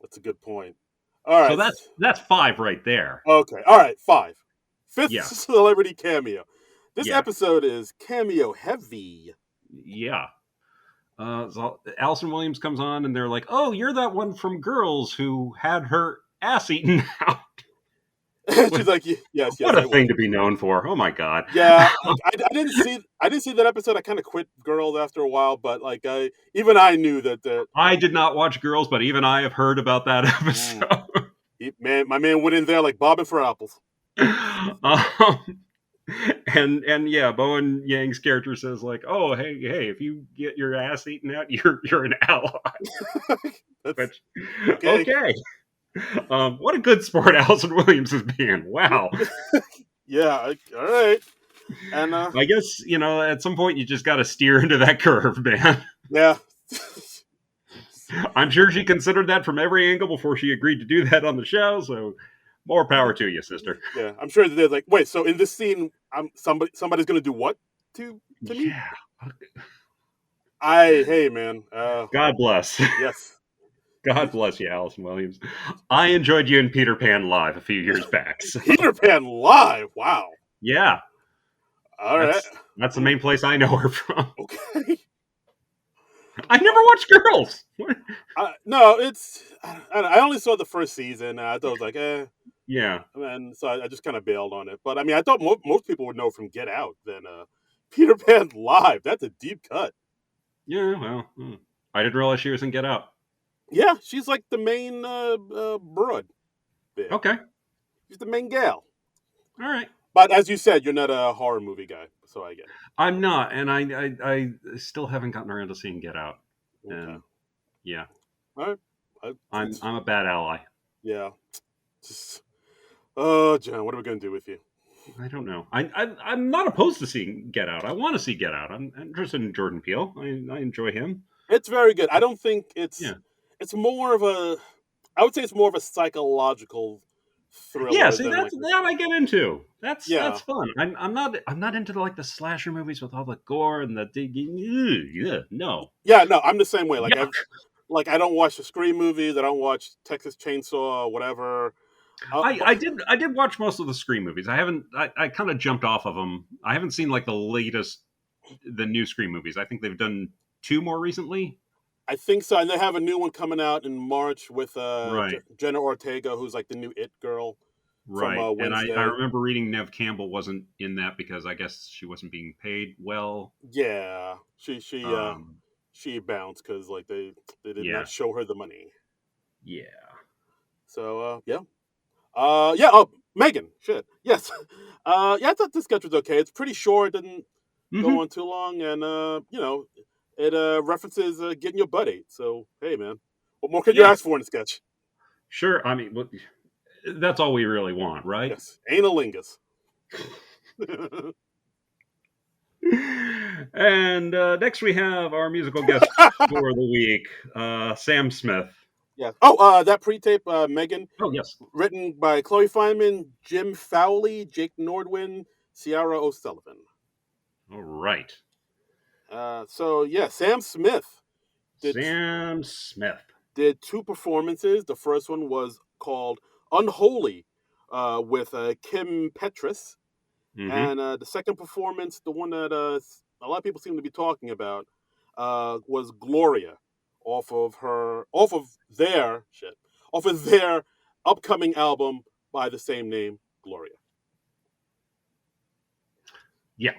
That's a good point. All So right. that's five right there. Okay. All right. 5. Fifth Yeah, celebrity cameo. This yeah, episode is cameo heavy. yeah. So Allison Williams comes on, and they're like, "Oh, you're that one from Girls who had her ass eaten out." She's like, yes, What yes, a I thing was. to be known for! Oh my god. Yeah, like I didn't see that episode. I kind of quit Girls after a while, but like I knew that. I did not watch Girls, but even I have heard about that Mm, episode. my man went in there like bobbing for apples. um, and yeah, Bowen Yang's character says like, "Oh, hey, if you get your ass eaten out, you're an ally." That's Which, okay. okay, what a good sport Allison Williams is being. Wow. Yeah, all right. And I guess at some point you just got to steer into that curve, man. yeah. I'm sure she considered that from every angle before she agreed to do that on the show. So, more power to you, sister. Yeah, I'm sure that they're like, wait, so in this scene, somebody's gonna do what to me? Yeah. Hey man, God bless. yes, God bless you, Allison Williams. I enjoyed you in Peter Pan Live a few years back. So, Peter Pan live. Wow. yeah, All right. that's the main place I know her from. Okay. I never watched Girls. No, I only saw the first season. And I thought it was like, Yeah, and so I just kind of bailed on it. But I mean, I thought most people would know from Get Out than Peter Pan live. That's a deep cut. yeah. Well, I didn't realize she was in Get Out. Yeah, she's like the main broad there. Okay, She's the main gal. all right. But as you said, you're not a horror movie guy, so I get I'm not, and I still haven't gotten around to seeing Get Out. it. Okay. And yeah, All right. I'm a bad ally. Yeah. Just, oh, John, what are we gonna do with you? I don't know. I'm not opposed to seeing Get Out. I want to see Get Out. I'm interested in Jordan Peele. I enjoy him. It's very good. I don't think Yeah. it's more of a. I would say it's more of a psychological Yeah, thriller see, than like that I get into. That's yeah. fun. I'm not into like the slasher movies with all the gore and yeah, no. Yeah, no, I'm the same way. Yuck. I don't watch the Scream movies. I don't watch Texas Chainsaw or whatever. But I did watch most of the Scream movies. I haven't I kind of jumped off of them. I haven't seen like the latest the new Scream movies. I think they've done 2 more recently. I think so, and they have a new one coming out in March with Right. Jenna Ortega, who's like the new It girl from Right. And I Wednesday. remember reading Nev Campbell wasn't in that because I guess she wasn't being paid well. Yeah, Um, she bounced because like they did not yeah. show her the money. Yeah. So yeah, yeah. Oh, Megan, shit. Yes, yeah. I thought this sketch was okay. It's pretty short, didn't go Hmm. on too long, and you know, it references getting your butt ate. So hey, man, what more could you Yeah. ask for in a sketch? Sure. I mean, that's all we really want, right? Yes, analingus. And next we have our musical guest for the week, Sam Smith. Yeah. Oh, that pre-tape, Megan, Oh, yes. written by Chloe Fineman, Jim Fowley, Jake Nordwin, Ciara O'Sullivan. All right. So yeah, Sam Smith did Sam Smith. did two performances. The first one was called Unholy, with Kim Petras, Hmm. and the second performance, the one that a lot of people seem to be talking about, was Gloria, off of their shit, off of their upcoming album by the same name, Gloria. Yeah.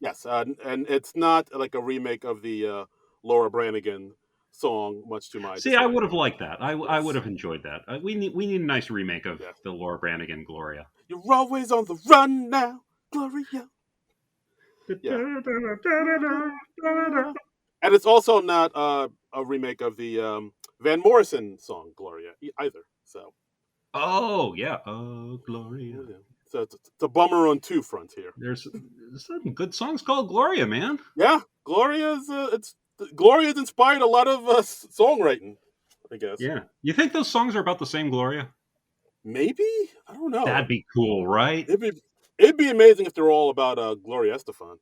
Yes, and it's not like a remake of the Laura Branigan song, much to my See, I would dismay. have liked that. I would Yes, have enjoyed that. We need a nice remake of yeah. the Laura Branigan Gloria. You're always on the run now, Gloria. Yeah. And it's also not a remake of the Van Morrison song Gloria either. So, Oh yeah. Oh Gloria. yeah. So it's a bummer on two fronts here. There's some good songs called Gloria, man. Yeah, Gloria's inspired a lot of songwriting, I guess. Yeah. You think those songs are about the same Gloria? Maybe, I don't know. That'd be cool, right? It'd be it'd be amazing if they're all about Gloria Estefan. That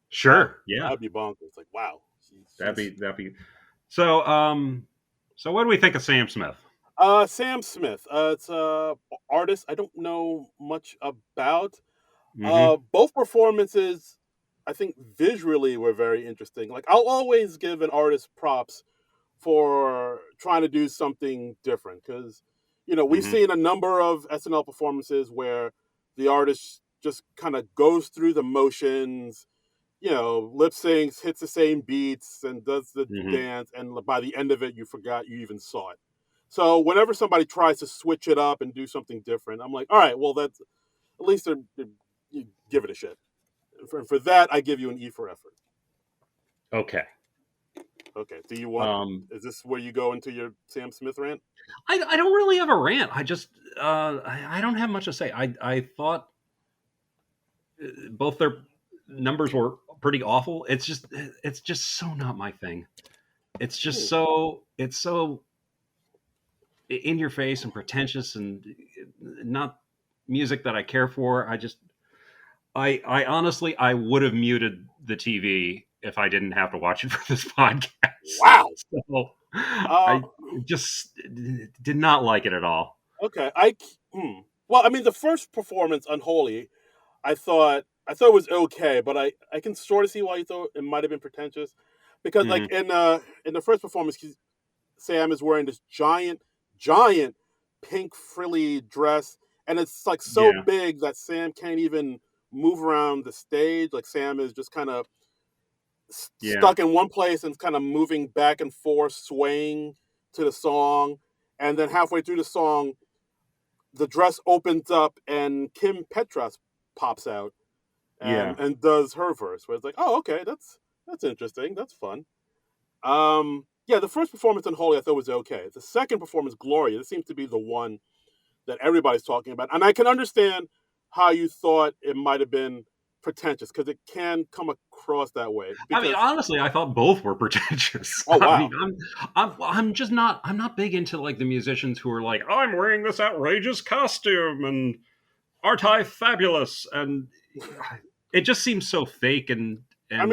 Sure. Yeah. that'd be bonkers. Like wow, That'd she's be that'd be. So so what do we think of Sam Smith? Sam Smith. It's a artist I don't know much about. Hmm. Both performances, I think visually were very interesting. Like I'll always give an artist props for trying to do something different because we've Hmm. seen a number of SNL performances where the artist just kind of goes through the motions, lip syncs, hits the same beats, and does the Hmm. dance, and by the end of it, you forgot you even saw it. So whenever somebody tries to switch it up and do something different, I'm like, all right, well, that's at least you give it a shit. For that, I give you an E for effort. Okay. Okay. Do you want? Um, Is this where you go into your Sam Smith rant? I don't really have a rant. I just I don't have much to say. I thought both their numbers were pretty awful. It's just so not my thing. Hmm. It's so in your face and pretentious and not music that I care for. I honestly I would have muted the TV if I didn't have to watch it for this podcast. Wow. So Uh. I just did not like it at all. Okay. Well, I mean, the first performance, Unholy, I thought it was okay, but I can sort of see why you thought it might have been pretentious, because like Hmm. in the first performance, Sam is wearing this giant pink frilly dress, and it's like so Yeah, big that Sam can't even move around the stage. Like Sam is just kind of yeah, stuck in one place and kind of moving back and forth, swaying to the song, and then halfway through the song, the dress opens up and Kim Petras pops out yeah, and does her verse. Where it's like, oh, okay, that's interesting, that's fun. Yeah, the first performance in Holy I thought was okay. The second performance, Gloria, this seems to be the one that everybody's talking about, and I can understand how you thought it might have been pretentious because it can come across that way. I mean, Because honestly, I thought both were pretentious. oh I mean, wow, I'm just not I'm not big into like the musicians who are like, I'm wearing this outrageous costume and aren't I fabulous? And it just seems so fake I mean, and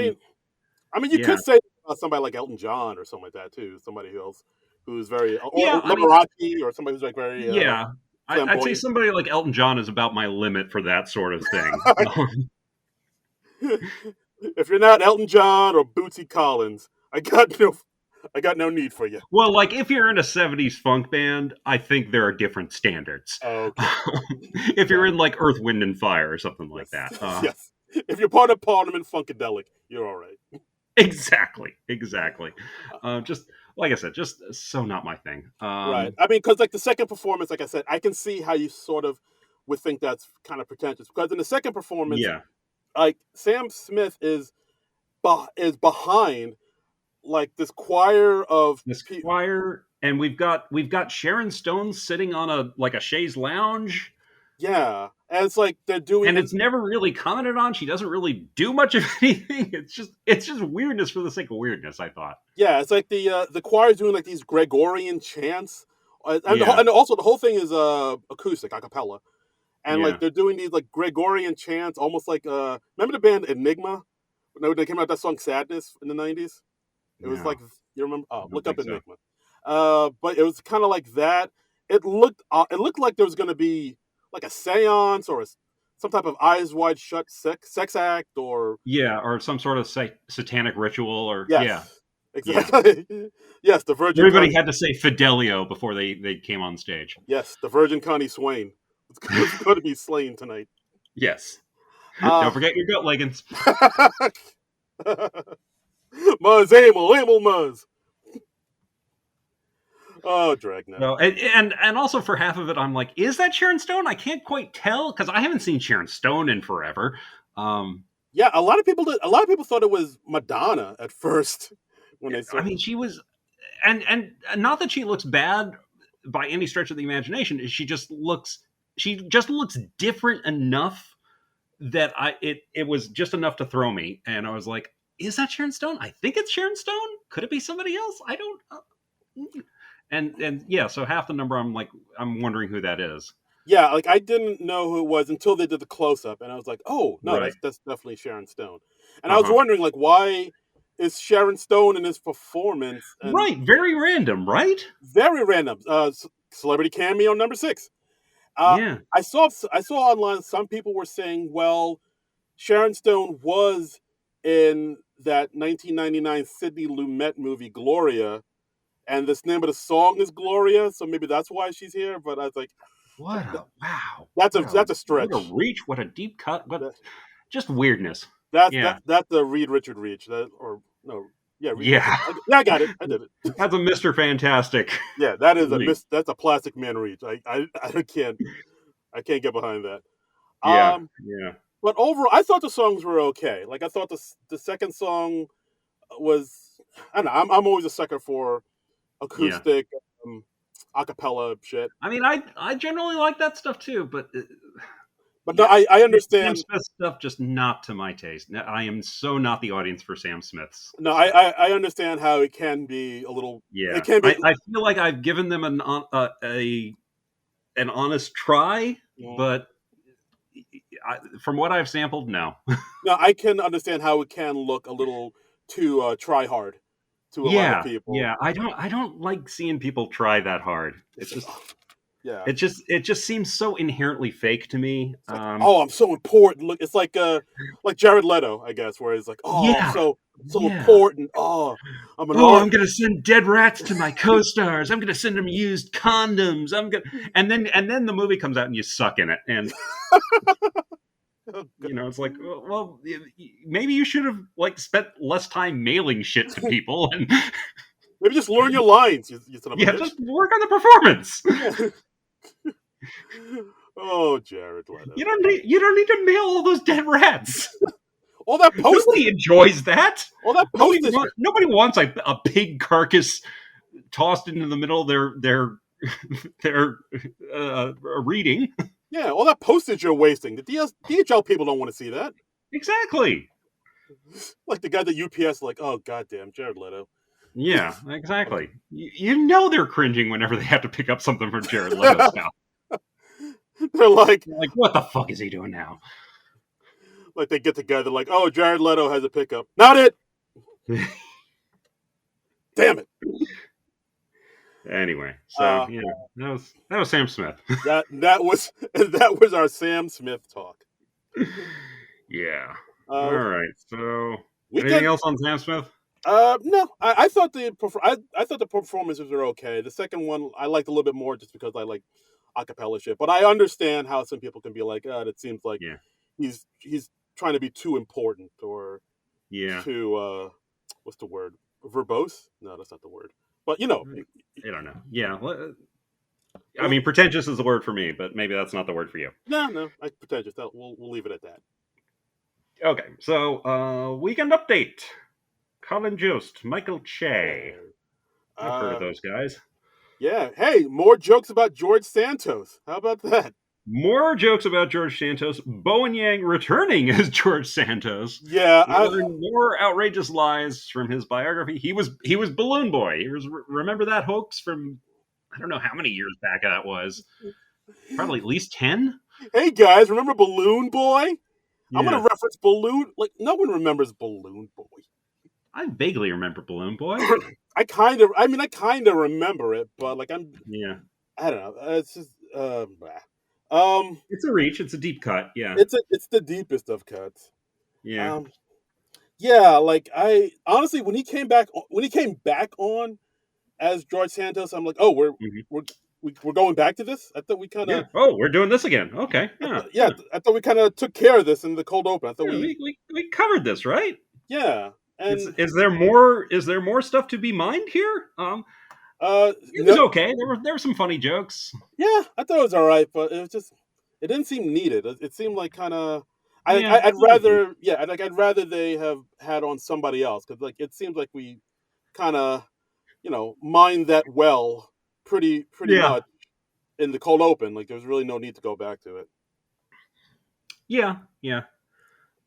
you yeah, could say somebody like Elton John or something like that too. Somebody else who's very yeah. or I mean, Liberace or somebody who's like very yeah. I'd say flamboyant. somebody like Elton John is about my limit for that sort of thing. If you're not Elton John or Bootsy Collins, I got no need for you. Well, like if you're in a '70s funk band, I think there are different standards. Okay, If you're got in it. like Earth, Wind, and Fire or something like Yes, that, yes. If you're part of Parliament Funkadelic, you're all right. exactly, exactly. Uh, Just like I said, just so not my thing. right. I mean, because like the second performance, like I said, I can see how you sort of would think that's kind of pretentious. Because in the second performance, Yeah, like Sam Smith is behind like this choir of this people. choir, and we've got Sharon Stone sitting on a like a chaise lounge, Yeah, and it's like they're doing and and it's never really commented on. She doesn't really do much of anything. It's just weirdness for the sake of weirdness. I thought. yeah, it's like the choir's doing like these Gregorian chants, Yeah, and also the whole thing is acoustic, a cappella, and like yeah, they're doing these like Gregorian chants, almost like remember the band Enigma? When they came out with that song "Sadness" in the '90s. It was no, like you remember? I Oh, don't look up think so. Enigma. But it was kind of like that. It looked like there was going to be like a séance or some type of eyes wide shut sex act or Yeah, or some sort of satanic ritual, or yeah, yes, yeah. exactly. Yes, the Virgin Everybody Connie. had to say Fidelio before they came on stage. Yes, the Virgin Connie Swain. It's going to be slain tonight. Yes. Uh, Don't forget your gut leggings. Muzz Amel, Amel Muzz. Oh, Dragnet. So and also for half of it, I'm like, is that Sharon Stone? I can't quite tell because I haven't seen Sharon Stone in forever. Um, Yeah, a lot of people did. A lot of people thought it was Madonna at first when they I saw. mean, she was, and not that she looks bad by any stretch of the imagination. She just looks different enough that it was just enough to throw me, and I was like, is that Sharon Stone? I think it's Sharon Stone. Could it be somebody else? I don't. And yeah, so half the number, I'm like, I'm wondering who that is. Yeah, like I didn't know who it was until they did the close up, and I was like, "Oh no, Right. that's definitely Sharon Stone." And I Uh was huh. wondering, like, why is Sharon Stone in this performance? And Right. Very random, right? very random, celebrity cameo number six. Uh, Yeah. I saw online some people were saying, "Well, Sharon Stone was in that 1999 Sidney Lumet movie Gloria, and the name of the song is Gloria, so maybe that's why she's here." But I was like, What a wow. that's a What a stretch. reach. What a deep cut. What just weirdness. Yeah. That's a Reed Richard reach. That or no, yeah, Reed Richard. Yeah. Yeah, I got it. I did it. That's a Mr. Fantastic Yeah, that is reach. that's a plastic man reach. I can't get behind that. Yeah. Um, Yeah. but overall, I thought the songs were okay. Like I thought the second song was. I don't know. I'm always a sucker for Yeah. acoustic, um, acapella shit. I mean, I generally like that stuff too, but But no, yeah, I Sam understand. Smith stuff just not to my taste. I am so not the audience for Sam Smith's No, stuff. I understand how it can be a little. It Yeah, can be. I feel like I've given them an honest try, but from what I've sampled, no. No, I can understand how it can look a little too try hard to a lot of Yeah, people. yeah. I don't like seeing people try that hard. It's like, oh, yeah, It just seems so inherently fake to me. it's like, oh, I'm so important. Look, it's like Jared Leto, I guess, where he's like, oh, I'm Yeah, so yeah. important. Oh, I'm an Oh, art. I'm gonna send dead rats to my co-stars. I'm gonna send them used condoms. And then the movie comes out and you suck in it, and it's like, well, maybe you should have like spent less time mailing shit to people, and Maybe just learn your lines, you son of a yeah, bitch. just work on the performance. Yeah. Oh, Jared Leto. You don't need to mail all those dead rats. All that Nobody postage. enjoys that. All that Nobody postage. nobody wants a pig carcass tossed into the middle of their reading. Yeah, all that postage you're wasting. The DHL people don't want to see that. Exactly. Like the guy at UPS, like, oh goddamn, Jared Leto. Yeah, exactly. You know they're cringing whenever they have to pick up something from Jared Leto's house. They're They're like, what the fuck is he doing now? like they get together, like, oh, Jared Leto has a pickup. Not it. Damn it. Anyway, so Uh, yeah, that was Sam Smith. that was that was our Sam Smith talk. Yeah. All Uh, right. So, anything weekend. else on Sam Smith? No, I thought I thought the performances were okay. The second one I liked a little bit more just because I like acapella shit. But I understand how some people can be like, it seems like Yeah. he's trying to be too important or Yeah. too what's the word? Verbose? No, that's not the word. But you know, I don't know. Yeah. I well, mean, pretentious is the word for me, but maybe that's not the word for you. no, I pretentious. We'll leave it at that. Okay. So, weekend update. Colin Jost, Michael Che. Okay. I've heard of Uh, those guys. yeah. Hey, more jokes about George Santos. How about that? More jokes about George Santos. Bowen Yang returning as George Santos. Yeah, We learn more outrageous lies from his biography. He was Balloon Boy. Remember that hoax from I don't know how many years back that was. Probably at least 10. hey guys, remember Balloon Boy? I'm gonna Yeah, reference Balloon. Like no one remembers Balloon Boy. I vaguely remember Balloon Boy. I kind of remember it, but like Yeah, I don't know. It's just, it's a reach. It's a deep cut. Yeah, it's the deepest of cuts. yeah. Um, yeah, like I honestly, when he came back on as George Santos, I'm like, oh, Mhm. we're we're going back to this. I thought we kind Yeah. of, Oh, we're doing this again. Okay. Yeah. yeah, I thought we kind of took care of this in the cold open. I thought Yeah. We covered this, right? yeah, Is and is there more? Is there more stuff to be mined here? It was no, okay. There were some funny jokes. yeah, I thought it was all right, but it was just it didn't seem needed. It seemed like kind of Yeah, I'd I agree. rather I'd rather they have had on somebody else because like it seems like we kind of mined that well pretty Yeah, much in the cold open. Like there was really no need to go back to it. yeah, yeah.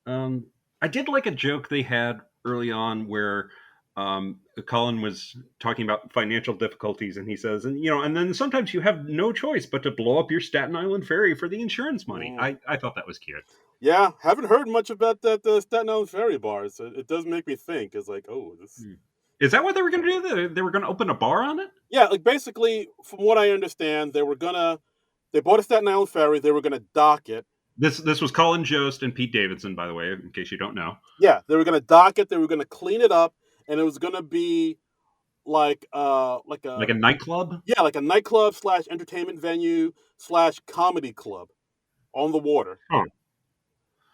I did like a joke they had early on where Colin was talking about financial difficulties, and he says, and then sometimes you have no choice but to blow up your Staten Island ferry for the insurance money. Mm. I thought that was cute. Yeah, haven't heard much about that Staten Island ferry bar. So it does make me think. It's like, oh, this. Hmm. Is that what they were going to do? They were going to open a bar on it? Yeah, like basically, from what I understand, they bought a Staten Island ferry. They were gonna dock it. This was Colin Jost and Pete Davidson, by the way, in case you don't know. Yeah, they were gonna dock it. They were gonna clean it up, and it was gonna be like Like a a nightclub? like a nightclub slash entertainment venue slash comedy club on the water. Huh.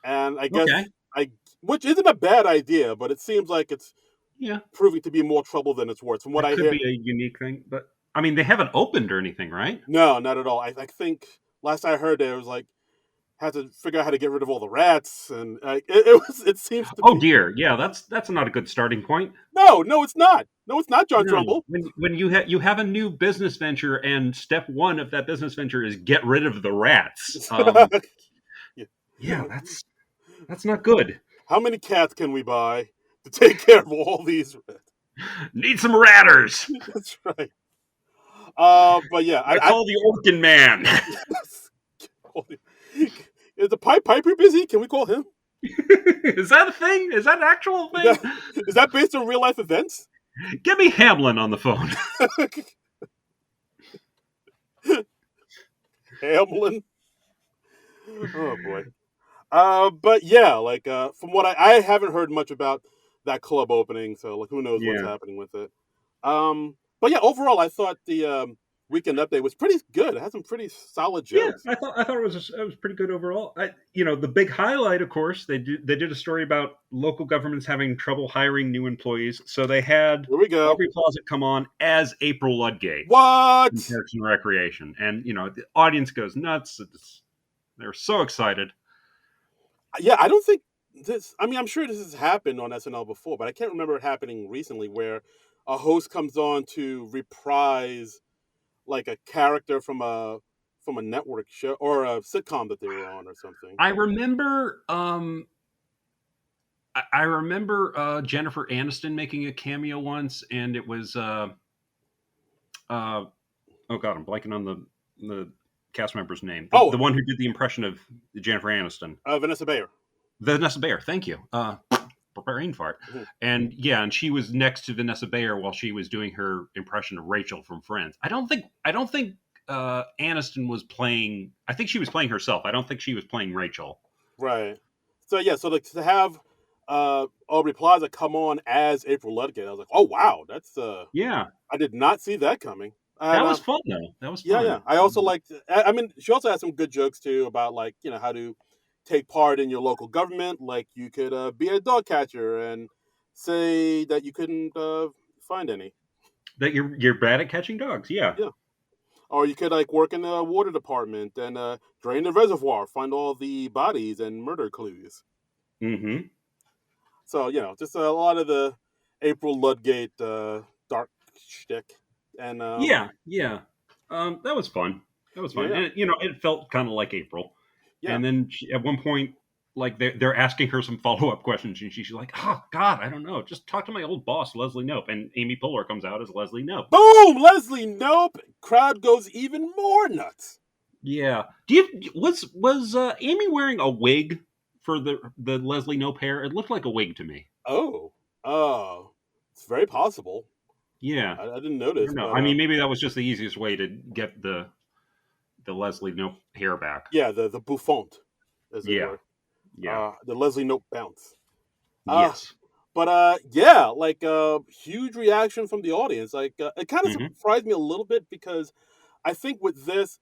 And I Okay. guess I which isn't a bad idea, but it seems like it's Yeah. proving to be more trouble than it's worth. From what That I could hear, be a unique thing, but I mean, they haven't opened or anything, right? no, not at all. I think last I heard there was like had to figure out how to get rid of all the rats, and it seems to Oh be dear, yeah, that's not a good starting point. no, it's not. No, it's not John No, Trumbull. when you have a new business venture, and step one of that business venture is get rid of the rats. Yeah. Yeah, that's not good. How many cats can we buy to take care of all these rats? Need some ratters. That's right. But yeah, I call the Orkin Man. is the Piper busy? Can we call him? Is that a thing? Is that an actual Is thing? that based on real life events? Get me Hamlin on the phone. Hamlin. Oh boy. But yeah, like from what I haven't heard much about that club opening, so like who knows what's Yeah. happening with it. But yeah, overall, I thought the weekend update was pretty good. It had some pretty solid Yeah, jokes. I thought it was pretty good overall. The big highlight, of course, they did a story about local governments having trouble hiring new employees. So they had Here we go. Aubrey Plaza come on as April Ludgate in What? Parks and Recreation, and the audience goes nuts. They're so excited. Yeah, I don't think this. I mean, I'm sure this has happened on SNL before, but I can't remember it happening recently where a host comes on to reprise like a character from a network show or a sitcom that they were on or something. I remember, I remember Jennifer Aniston making a cameo once, and it was oh god, I'm blanking on the cast member's name. The Oh, one who did the impression of Jennifer Aniston. Vanessa Bayer. Vanessa Bayer, thank you. Brain fart. Mhm. And she was next to Vanessa Bayer while she was doing her impression of Rachel from Friends. I don't think Aniston was playing. I think she was playing herself. I don't think she was playing Rachel. Right. So yeah, so like to have Aubrey Plaza come on as April Ludgate, I was like, oh wow, that's Yeah, I did not see that coming. And that was fun though. That was yeah, yeah, fun. I also liked. I mean, she also had some good jokes too about like how to take part in your local government. Like you could be a dog catcher and say that you couldn't find any. That you're bad at catching dogs. Yeah. Yeah. Or you could like work in the water department and drain the reservoir, find all the bodies and murder clues. Mm-hmm. So just a lot of the April Ludgate dark shtick, and Yeah. Yeah. That was fun. That was yeah, fun, yeah, and it felt kind of like April. yeah. And then at one point, like they're asking her some follow up questions, and she's like, "Oh God, I don't know. Just talk to my old boss, Leslie Nope." And Amy Poehler comes out as Leslie Nope. Boom, Leslie. Nope. Crowd goes even more nuts. Yeah. Do you was Amy wearing a wig for the Leslie Nope hair? It looked like a wig to me. Oh, it's very possible. Yeah. I didn't I notice, don't know. but I mean, maybe that was just the easiest way to get the Leslie Nope hair back. yeah, the bouffant, as it Yeah. were, Yeah. the Leslie Nope bounce. Uh, Yes. but yeah, like huge reaction from the audience. Like it kind of Hmm. surprised me a little bit because I think with this,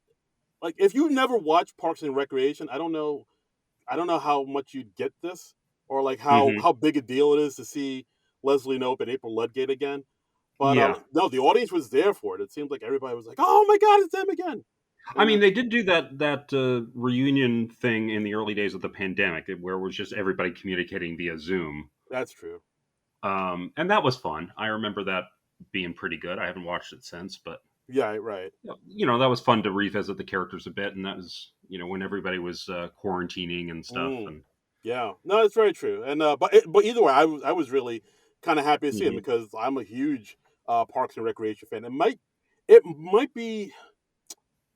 like if you never watched Parks and Recreation, I don't know how much you'd get this, or like Hmm. how big a deal it is to see Leslie Knope and April Ludgate again. But Yeah. no, the audience was there for it. It seemed like everybody was like, "Oh my god, it's them again!" I And mean, they did do that reunion thing in the early days of the pandemic, where it was just everybody communicating via Zoom, that's true. and that was fun. I remember that being pretty good. I haven't watched it since, but Yeah, right. that was fun to revisit the characters a bit, and that was when everybody was quarantining and stuff. Mm, And yeah, no, it's very true. And but either way, I was really kind of happy to see him Mhm. because I'm a huge Parks and Recreation fan. It might be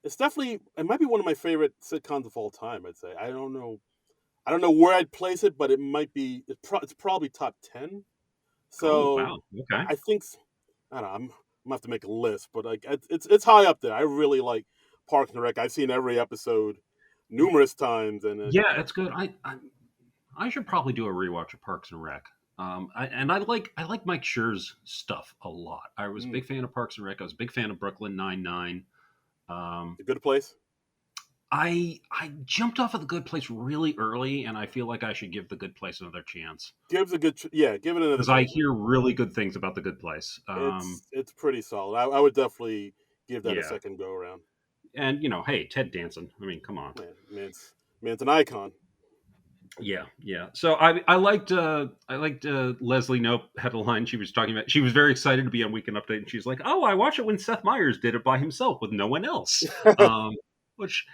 it might be one of my favorite sitcoms of all time. I'd say I don't know where I'd place it, but it might be it's probably top 10. Oh So wow, okay, I think I don't know. I'm gonna have to make a list, but like it's high up there. I really like Parks and Rec. I've seen every episode numerous times, and yeah, it's good. I should probably do a rewatch of Parks and Rec. I like Mike Schur's stuff a lot. I was a mm, big fan of Parks and Rec. I was a big fan of Brooklyn Nine-Nine. Um, a good place. I jumped off of the Good Place really early, and I feel like I should give the Good Place another chance Yeah, give it another because I chance. hear really good things about the Good Place. It's pretty solid. I would definitely give that a Yeah, second go around. and hey, Ted Danson. I mean, come on. Man, it's an icon. Yeah, yeah. So I liked Leslie Nope had a line she was talking about. She was very excited to be on Weekend Update, and she's like, "Oh, I watched it when Seth Meyers did it by himself with no one else," um, which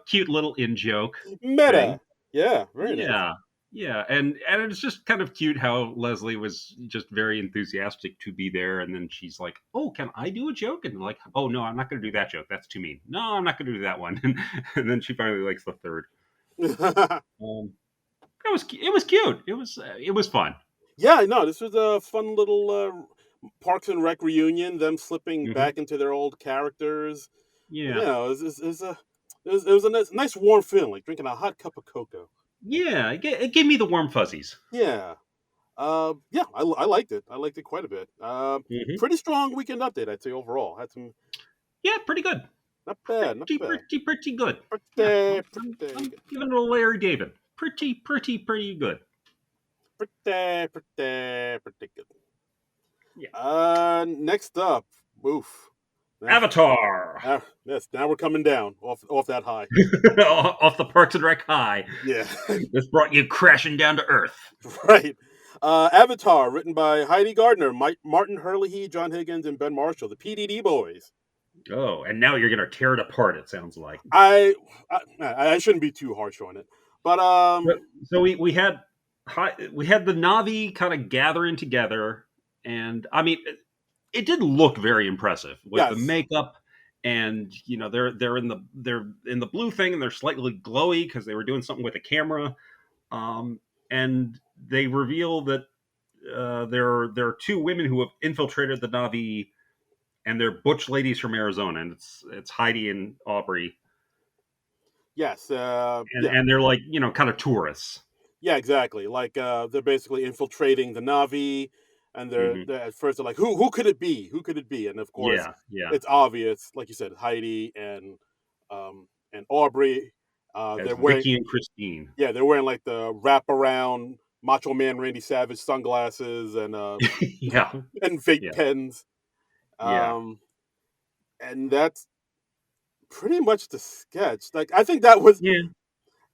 cute little in joke thing. Meta. Yeah, very nice. Yeah, yeah, and it's just kind of cute how Leslie was just very enthusiastic to be there, and then she's like, "Oh, can I do a joke?" And like, "Oh no, I'm not going to do that joke. That's too mean. No, I'm not going to do that one." And then she finally likes the third. Um, it was cute. It was fun. Yeah, no, this was a fun little Parks and Rec reunion. Them slipping Hmm. back into their old characters. Yeah, It was a nice warm feeling, like drinking a hot cup of cocoa. yeah. It gave me the warm fuzzies. Yeah, yeah, I liked it. I liked it quite a bit. Hmm. Pretty strong weekend update, I'd say overall. Had some Yeah, pretty good. not bad, not Pretty, bad. pretty, pretty good. Yeah, Pretty, I'm pretty, giving it a Larry David. Pretty, pretty, pretty good. pretty good. Yeah. Next up, oof. Now, Avatar. yes, now we're coming down off that high. Off the Parks and Rec high. Yeah, This brought you crashing down to earth. right. Avatar, written by Heidi Gardner, Martin Herlihy, John Higgins, and Ben Marshall, the PDD boys. Oh, and now you're gonna tear it apart. It sounds like. I, I shouldn't be too harsh on it, but So we had the Navi kind of gathering together, and I mean, it did look very impressive with the yes, makeup, and they're in the blue thing, and they're slightly glowy because they were doing something with the camera, and they reveal that there are two women who have infiltrated the Navi, and they're butch ladies from Arizona, and it's Heidi and Aubrey, yes, and yeah, and they're like kind of tourists. Yeah, exactly. Like they're basically infiltrating the Navi, and Hmm. they're at first they're like, who could it be? Who could it be? And of course, Yeah, yeah. it's obvious, like you said, Heidi and Aubrey. As They're wearing Vicky and Christine. yeah, they're wearing like the wraparound Macho Man Randy Savage sunglasses Yeah, and vape yeah, pens. yeah, Um, and that's pretty much the sketch. Like I think that was yeah.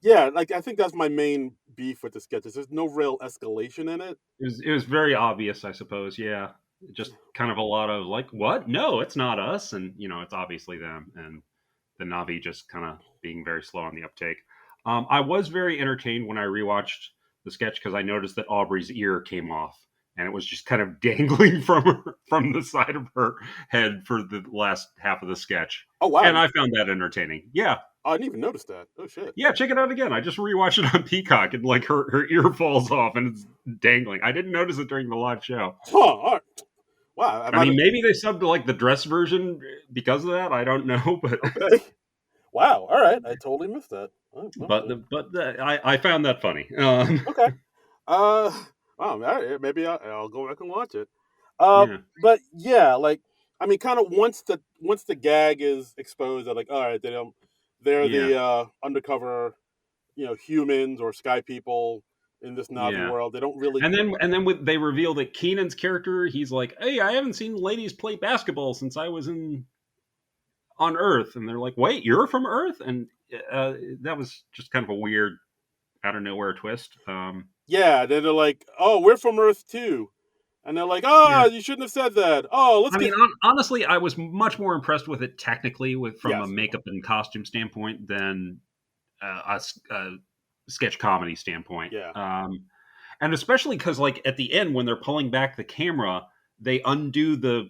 yeah, like I think that's my main beef with the sketches. There's no real escalation in it. It was very obvious, I suppose. Yeah, just kind of a lot of like, what? No, it's not us, and it's obviously them, and the Navi just kind of being very slow on the uptake. I was very entertained when I rewatched the sketch because I noticed that Aubrey's ear came off, and it was just kind of dangling from the side of her head for the last half of the sketch, Oh wow, and I found that entertaining. Yeah, I didn't even notice that. Oh shit. yeah, check it out again. I just rewatched it on Peacock, and like her ear falls off and it's dangling. I didn't notice it during the live show. Huh. All right. Wow. I I might mean, have. maybe they subbed to like the dress version because of that. I don't know, but Okay. Wow. All right. I totally missed that. Oh, okay. I found that funny. Okay. Uh. Wow. All right. Maybe I'll go back and watch it. Yeah, But yeah, like I mean, kind of once the gag is exposed, they're like, all right, they're yeah, the undercover, humans or sky people in this Navi yeah. world. They don't really. And then they reveal that Keenan's character, he's like, "Hey, I haven't seen ladies play basketball since I was in on Earth," and they're like, "Wait, you're from Earth?" And that was just kind of a weird out of nowhere twist. Yeah. Then they're like, oh, we're from Earth too, and they're like, Yeah. ah, you shouldn't have said that. Oh, let's I get mean, honestly, I was much more impressed with it technically, from a yes. makeup and costume standpoint, than a sketch comedy standpoint. Yeah. And especially because, like, at the end when they're pulling back the camera, they undo the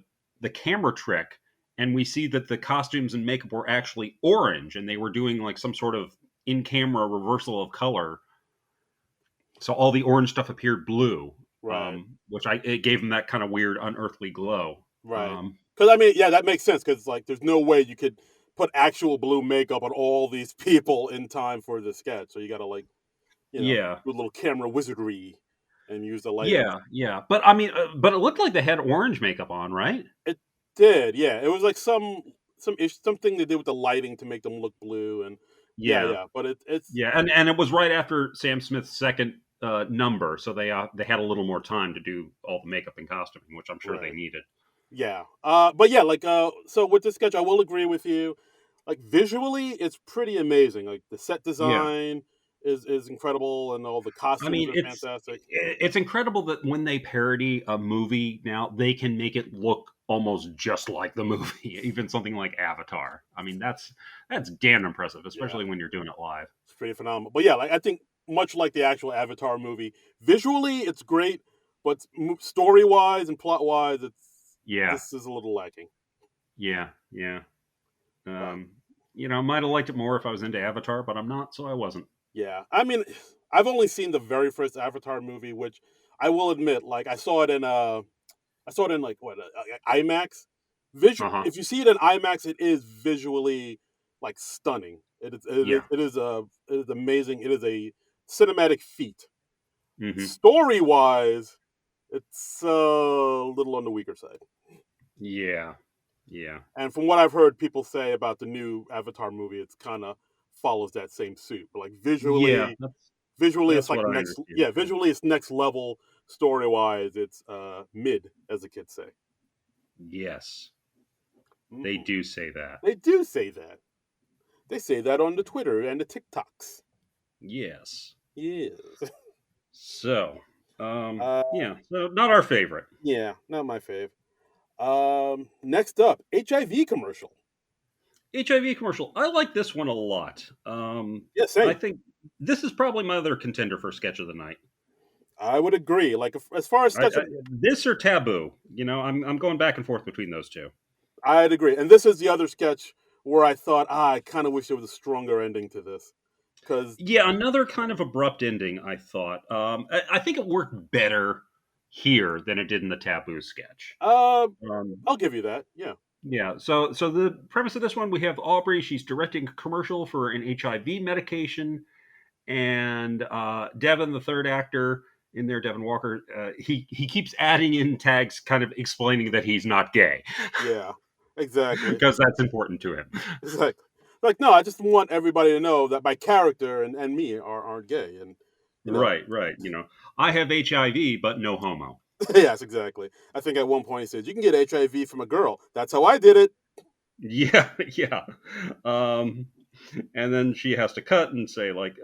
camera trick, and we see that the costumes and makeup were actually orange, and they were doing like some sort of in camera reversal of color. So all the orange stuff appeared blue, Right. which it gave them that kind of weird unearthly glow. Right. Because I mean, yeah, that makes sense. Because like, there's no way you could put actual blue makeup on all these people in time for the sketch. So you got to like, Yeah, do a little camera wizardry and use the lighting. yeah, yeah. But I mean, but it looked like they had orange makeup on, right? It did, yeah. It was like something they did with the lighting to make them look blue, and yeah, Yeah, yeah. But it's yeah, and it was right after Sam Smith's second number, so they had a little more time to do all the makeup and costuming, which I'm sure they right. needed. Yeah. But yeah, like so with this sketch, I will agree with you. Like visually, it's pretty amazing. Like the set Yeah, design is incredible, and all the I costumes mean, are fantastic. it's incredible that when they parody a movie now, they can make it look almost just like the movie, even something like Avatar. I mean, that's damn impressive, Yeah, especially when you're doing it live. it's pretty phenomenal. But yeah, like I think much like the actual Avatar movie, visually it's great, but story wise and plot wise, it's Yeah, this is a little lacking. yeah, yeah. But Um, might have liked it more if I was into Avatar, but I'm not, so I wasn't. yeah, I mean, I've only seen the very first Avatar movie, which I will admit, like I saw it in like what IMAX. Uh huh. If you see it in IMAX, it is visually like stunning. Yeah. it is amazing. It is a cinematic feat. Hmm. Story wise, it's a little on the weaker side. Yeah. Yeah. And from what I've heard people say about the new Avatar movie, it's kind of follows that same suit. But like Yeah. visually it's That's like what I next understand yeah, too. visually it's next level. Story wise, it's mid, as the kids say. Yes, they Mhm. do say that. They do say that. They say that on the Twitter and the TikToks. Yes. Yes. So, Uh, yeah. So not our favorite. yeah, not my fave. Next up, HIV commercial. HIV commercial. I like this one a lot. Yeah, I same. think this is probably my other contender for sketch of the night. I would agree. Like as far as sketch, This or Taboo. I'm going back and forth between those two. I'd agree. And this is the other sketch where I thought, I kind of wish there was a stronger ending to this, because Yeah, another kind of abrupt ending. I thought. I think it worked better here than it did in the Taboo sketch. uh, Um, I'll give you that. Yeah. Yeah. So the premise of this one, we have Aubrey. She's directing a commercial for an HIV medication, and Devin, the third actor in there, Devin Walker, he keeps adding in tags, kind of explaining that he's not gay Yeah, exactly. because that's important to him. It's like no, I just want everybody to know that my character and me aren't gay, and you know, Right, right. I have HIV, but no homo. yes, exactly. I think at one point he says you can get HIV from a girl. That's how I did it. Yeah, yeah. Um, and then she has to cut and say, like,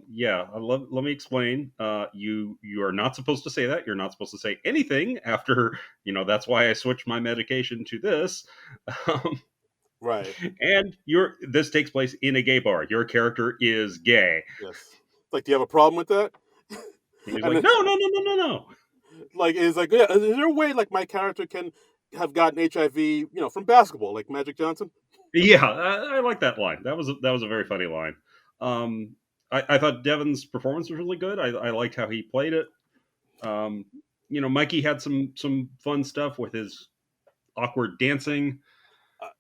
yeah, let me explain. You are not supposed to say that. You're not supposed to say anything after. That's why I switched my medication to this. Um, Right. and this takes place in a gay bar. Your character is gay. Yes. Like, do you have a problem with that? And he's And like, then, no, no, no, no, no, no. like, it's like, yeah, is there a way like my character can have gotten HIV, from basketball, like Magic Johnson? Yeah, I like that line. That was a very funny line. Um, I thought Devin's performance was really good. I liked how he played it. Um, Mikey had some fun stuff with his awkward dancing.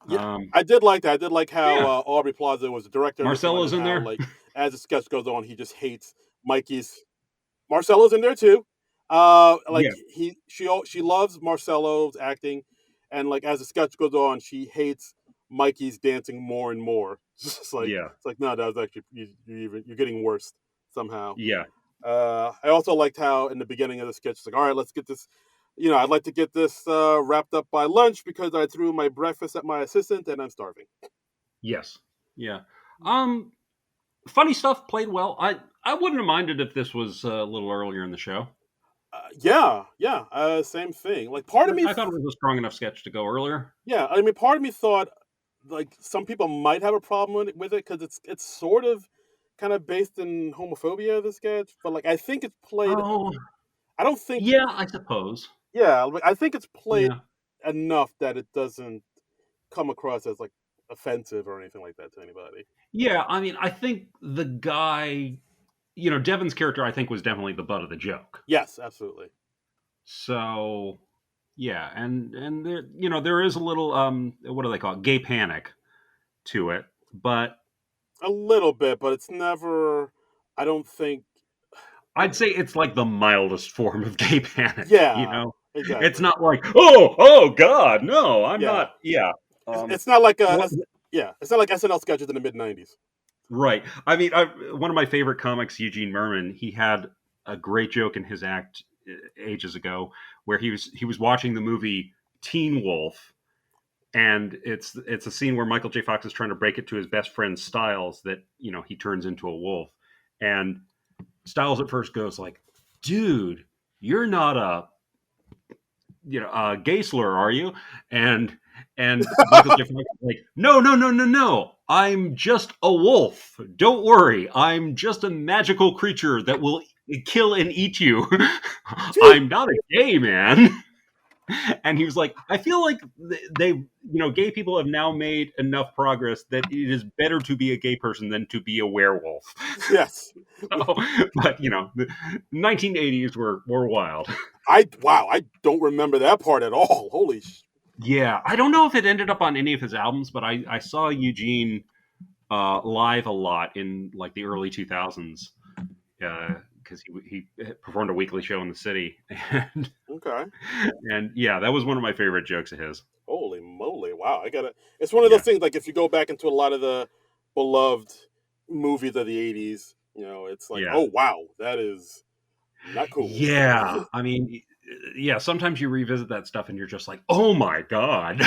Yeah, Um, I did like that. I did like how yeah, Aubrey Plaza was the director on this one, Marcelo's and in how there. like as the sketch goes on, he just hates Mikey's. Marcelo's in there too. Like Yeah, she loves Marcelo's acting, and like as the sketch goes on, she hates Mikey's dancing more and more. yeah, It's like no, that was actually you're getting worse somehow. yeah, I also liked how in the beginning of the sketch, it's like, all right, let's get this. I'd like to get this wrapped up by lunch because I threw my breakfast at my assistant and I'm starving. yes, yeah. Um, Funny stuff, played well. I wouldn't have minded if this was a little earlier in the show. Yeah, yeah, same thing. Like part of me, I thought it was a strong enough sketch to go earlier. yeah, I mean, part of me thought like some people might have a problem with it because it's sort of kind of based in homophobia. The sketch, but like I think it's played. Oh, I don't think, yeah, I suppose. yeah, like, I think it's played Yeah, enough that it doesn't come across as like offensive or anything like that to anybody. yeah. I mean, I think the guy, Devin's character, I think was definitely the butt of the joke. Yes, absolutely. So yeah, and there is a little what do they call it, gay panic to it, but A little bit, but it's never. I don't think. I'd say it's like the mildest form of gay panic. Yeah, It's exactly. not like, oh God, no, I'm Yeah, not. Yeah. it's not like What? yeah, it's not like SNL sketches in the mid '90s. Right. I mean, one of my favorite comics, Eugene Merman, he had a great joke in his act ages ago where he was watching the movie Teen Wolf, and it's a scene where Michael J. Fox is trying to break it to his best friend Styles that he turns into a wolf, and Styles at first goes like, "Dude, you're not a gay slur, are you?" And Michael J. Fox is like, "No, no, no, no, no. I'm just a wolf. Don't worry. I'm just a magical creature that will kill and eat you. I'm not a gay man." And he was like, "I feel like gay people have now made enough progress that it is better to be a gay person than to be a werewolf." Yes, So, but the 1980s were wild. I don't remember that part at all. Holy Yeah, I don't know if it ended up on any of his albums, but I saw Eugene live a lot in like the early 2000s because he performed a weekly show in the city, and okay. yeah, that was one of my favorite jokes of his. Holy moly! Wow, I gotta. It's one of those Yeah, things. Like if you go back into a lot of the beloved movies of the '80s, it's like, yeah, oh wow, that is not cool. yeah. I mean, yeah. Sometimes you revisit that stuff and you're just like, oh my god.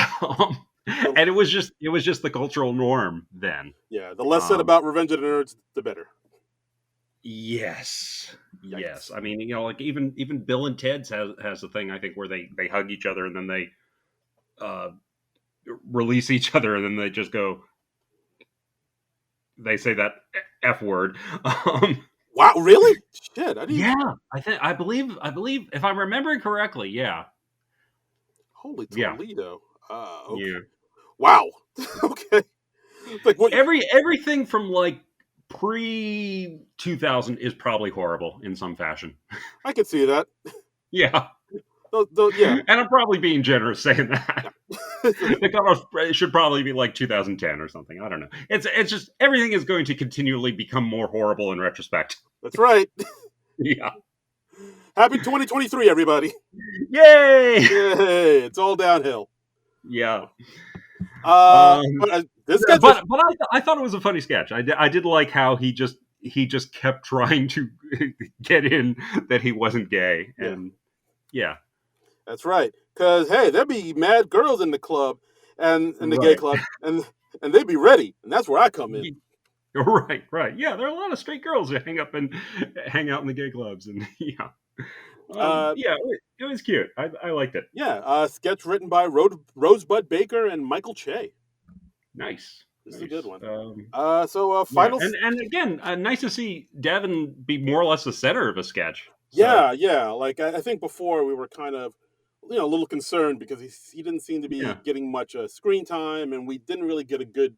The, And it was just the cultural norm then. yeah, the less said Um, about Revenge of the Nerds, the better. Yes. Yes. Yikes. I mean, like even Bill and Ted's has a thing I think where they hug each other and then they uh release each other and then they say that F word. Um Wow, really? Shit, I didn't. yeah, I believe if I'm remembering correctly, yeah. Holy Yeah. Toledo. Okay. Yeah. Wow. Okay. It's like what? Everything from like pre 2000 is probably horrible in some fashion. I can see that. Yeah. Yeah. And I'm probably being generous saying that. The cutoff should probably be like 2010 or something. I don't know. It's just everything is going to continually become more horrible in retrospect. That's right. Yeah. Happy 2023, everybody. Yay! Yay! It's all downhill. Yeah. But this Yeah, sketch was but I thought it was a funny sketch. I did like how he just kept trying to get in that he wasn't gay, yeah, and yeah, that's right. Because hey, there'd be mad girls in the club and in the gay right, club, and they'd be ready, and that's where I come in. right. Yeah, there are a lot of straight girls who hang out in the gay clubs, and yeah, Uh, yeah, it was cute. I liked it. yeah, sketch written by Rosebud Baker and Michael Che. Nice, This is a good nice. one. Yeah, Final. and again, nice to see Devin be more or less the center of a sketch. So Yeah. Like I think before we were kind of, a little concerned because he didn't seem to be yeah, getting much screen time, and we didn't really get a good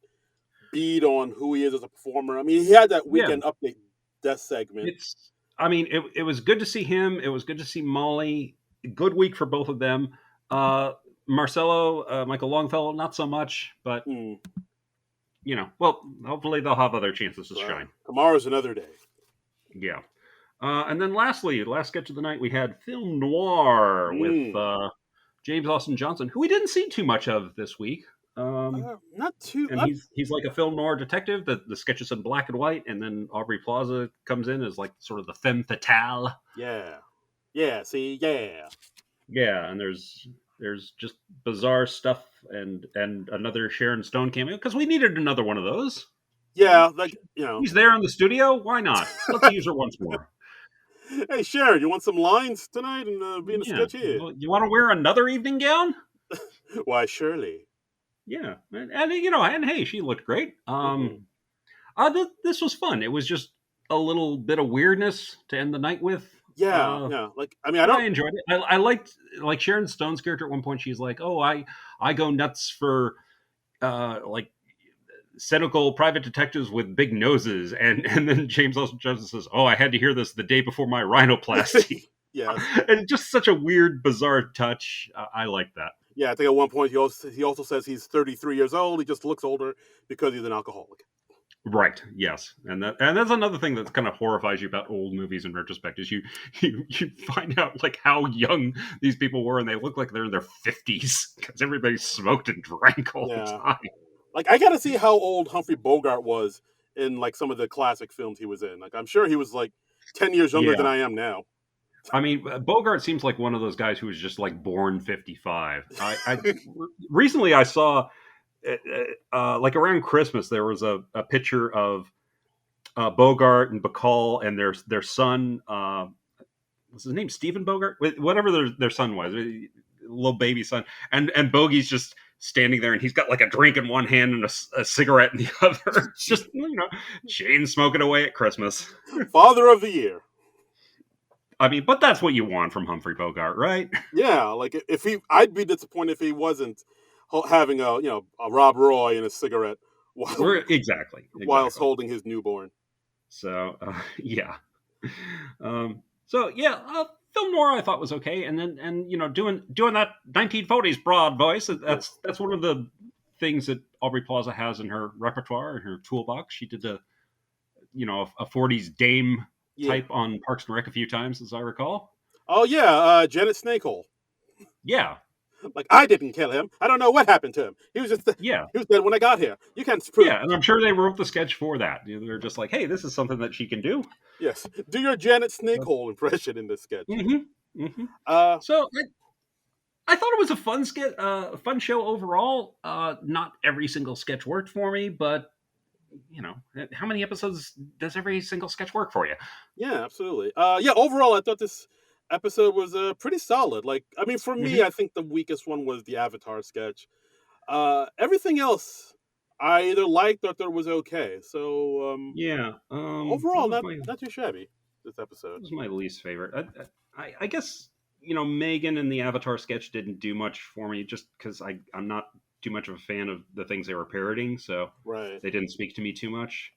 beat on who he is as a performer. I mean, he had that yeah. weekend update death segment. It's. I mean, it was good to see him. It was good to see Molly. Good week for both of them. Marcelo, Michael Longfellow, not so much, but Mm, well, hopefully they'll have other chances to right. shine. Tomorrow's another day. Yeah. And then lastly, last sketch of the night, we had Film Noir with Mm. James Austin Johnson, who we didn't see too much of this week. Not too. And he's like a film noir detective. The sketch is in black and white, and then Aubrey Plaza comes in as like sort of the femme fatale. Yeah. See, yeah. Yeah, and there's just bizarre stuff and another Sharon Stone cameo because we needed another one of those. Yeah, like He's there in the studio. Why not? Let's use her once more. Hey Sharon, you want some lines tonight and be in a Yeah, sketch here? you want to wear another evening gown? Why, surely. Yeah, and hey, she looked great. Hmm. This was fun. It was just a little bit of weirdness to end the night with. Yeah. Like, I mean, I But I don't. enjoyed it. I liked like Sharon Stone's character at one point. She's like, "Oh, I go nuts for like cynical private detectives with big noses," and then James Austin Johnson says, "Oh, I had to hear this the day before my rhinoplasty." Yes. And just such a weird, bizarre touch. I like that. Yeah, I think at one point he also says he's 33 years old. He just looks older because he's an alcoholic. Right. Yes. And that's another thing that kind of horrifies you about old movies in retrospect is you find out like how young these people were and they look like they're in their 50s because everybody smoked and drank all the Yeah. time. Like, I gotta see how old Humphrey Bogart was in like some of the classic films he was in. Like, I'm sure he was like 10 years younger than Yeah. I am now. I mean, Bogart seems like one of those guys who was just like born 55. Recently I saw like around Christmas there was a picture of Bogart and Bacall and their son. What's his name? Stephen Bogart, whatever their son was, little baby son, and Bogey's just standing there, and he's got like a drink in one hand and a cigarette in the other, just chain smoking away at Christmas. Father of the year. I mean, but that's what you want from Humphrey Bogart, right? Yeah, like I'd be disappointed if he wasn't having a Rob Roy and a cigarette while whilst Exactly. holding his newborn. So yeah. So yeah, film noir I thought was okay, and then doing that 1940s broad voice. That's one of the things that Aubrey Plaza has in her repertoire, in her toolbox. She did a 40s dame Yeah. type on Parks and Rec a few times, as I recall. Oh yeah, Janet Snakehole. Yeah, Like, I didn't kill him. I don't know what happened to him. He was just yeah, he was dead when I got here. You can't prove. yeah, and I'm sure they wrote the sketch for that. They're just like, hey, this is something that she can do. Yes, do your Janet Snakehole impression in this sketch. Mm-hmm. Mm-hmm. Uh, So I thought it was a fun sketch, fun show overall. Not every single sketch worked for me, but how many episodes does every single sketch work for you? yeah, absolutely. Yeah, overall, I thought this episode was pretty solid. Like, I mean, for me, Mm-hmm. I think the weakest one was the Avatar sketch. Everything else, I either liked or thought was okay. So Yeah. overall, not too shabby. This episode. What was my least favorite? I guess Megan and the Avatar sketch didn't do much for me, just because I'm not too much of a fan of the things they were parodying, so Right. they didn't speak to me too much.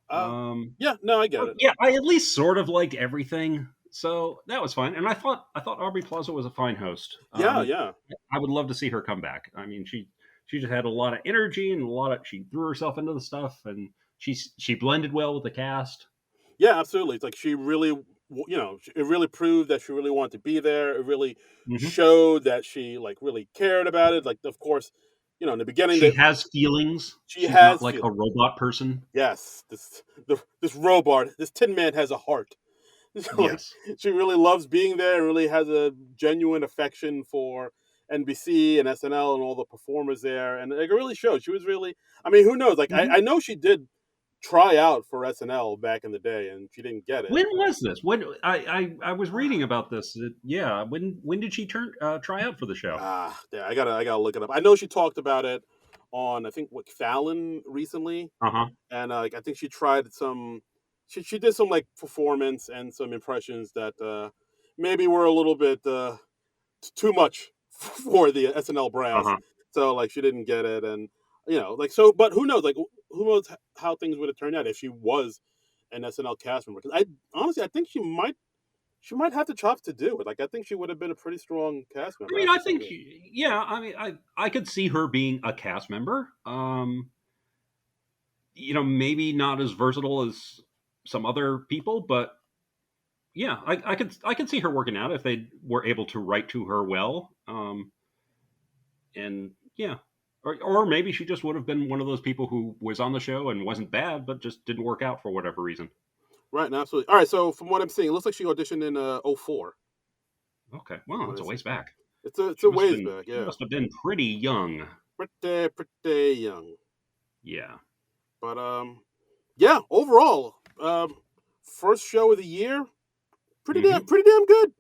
Uh, Um, yeah, no, I get but it. yeah, I at least sort of like everything. So that was fun, and I thought Aubrey Plaza was a fine host. Yeah, yeah, I would love to see her come back. I mean, she just had a lot of energy and a lot of she threw herself into the stuff, and she blended well with the cast. yeah. Absolutely. It's like she really, it really proved that she really wanted to be there. It really Hmm. showed that she like really cared about it. Like, of course, in the beginning She that has feelings. she She's not has like a feelings. robot person. Yes, this robot, this Tin Man has a heart. Like, Yes. she really loves being there. Really has a genuine affection for NBC and SNL and all the performers there, and it really showed. She was really. I mean, who knows? Like, I, Hmm. I know she did try out for SNL back in the day, and she didn't get it. When was this? When I was reading about this. Yeah. When did she try out for the show? Yeah, I gotta look it up. I know she talked about it on, I think, what, Fallon recently, Uh huh. and like I think she tried some. She did some like performance and some impressions that maybe were a little bit too much for the SNL Uh brass. huh. So like she didn't get it, and like so. But who knows? Like who knows how things would have turned out if she was an SNL cast member? Because I honestly I think she might have the chops to do it. Like I think she would have been a pretty strong cast I member mean, after I some think, years. yeah. I mean, I could see her being a cast member. Maybe not as versatile as some other people, but yeah, I could see her working out if they were able to write to her well. And yeah, or maybe she just would have been one of those people who was on the show and wasn't bad, but just didn't work out for whatever reason. Right, now, absolutely. All right, so from what I'm seeing, it looks like she auditioned in '04. Okay, From well, what that's I a see, ways back. it's a She must have ways been back. she Yeah, must have been pretty young. pretty young. Yeah. But yeah. Overall, first show of the year, Hmm. pretty damn good.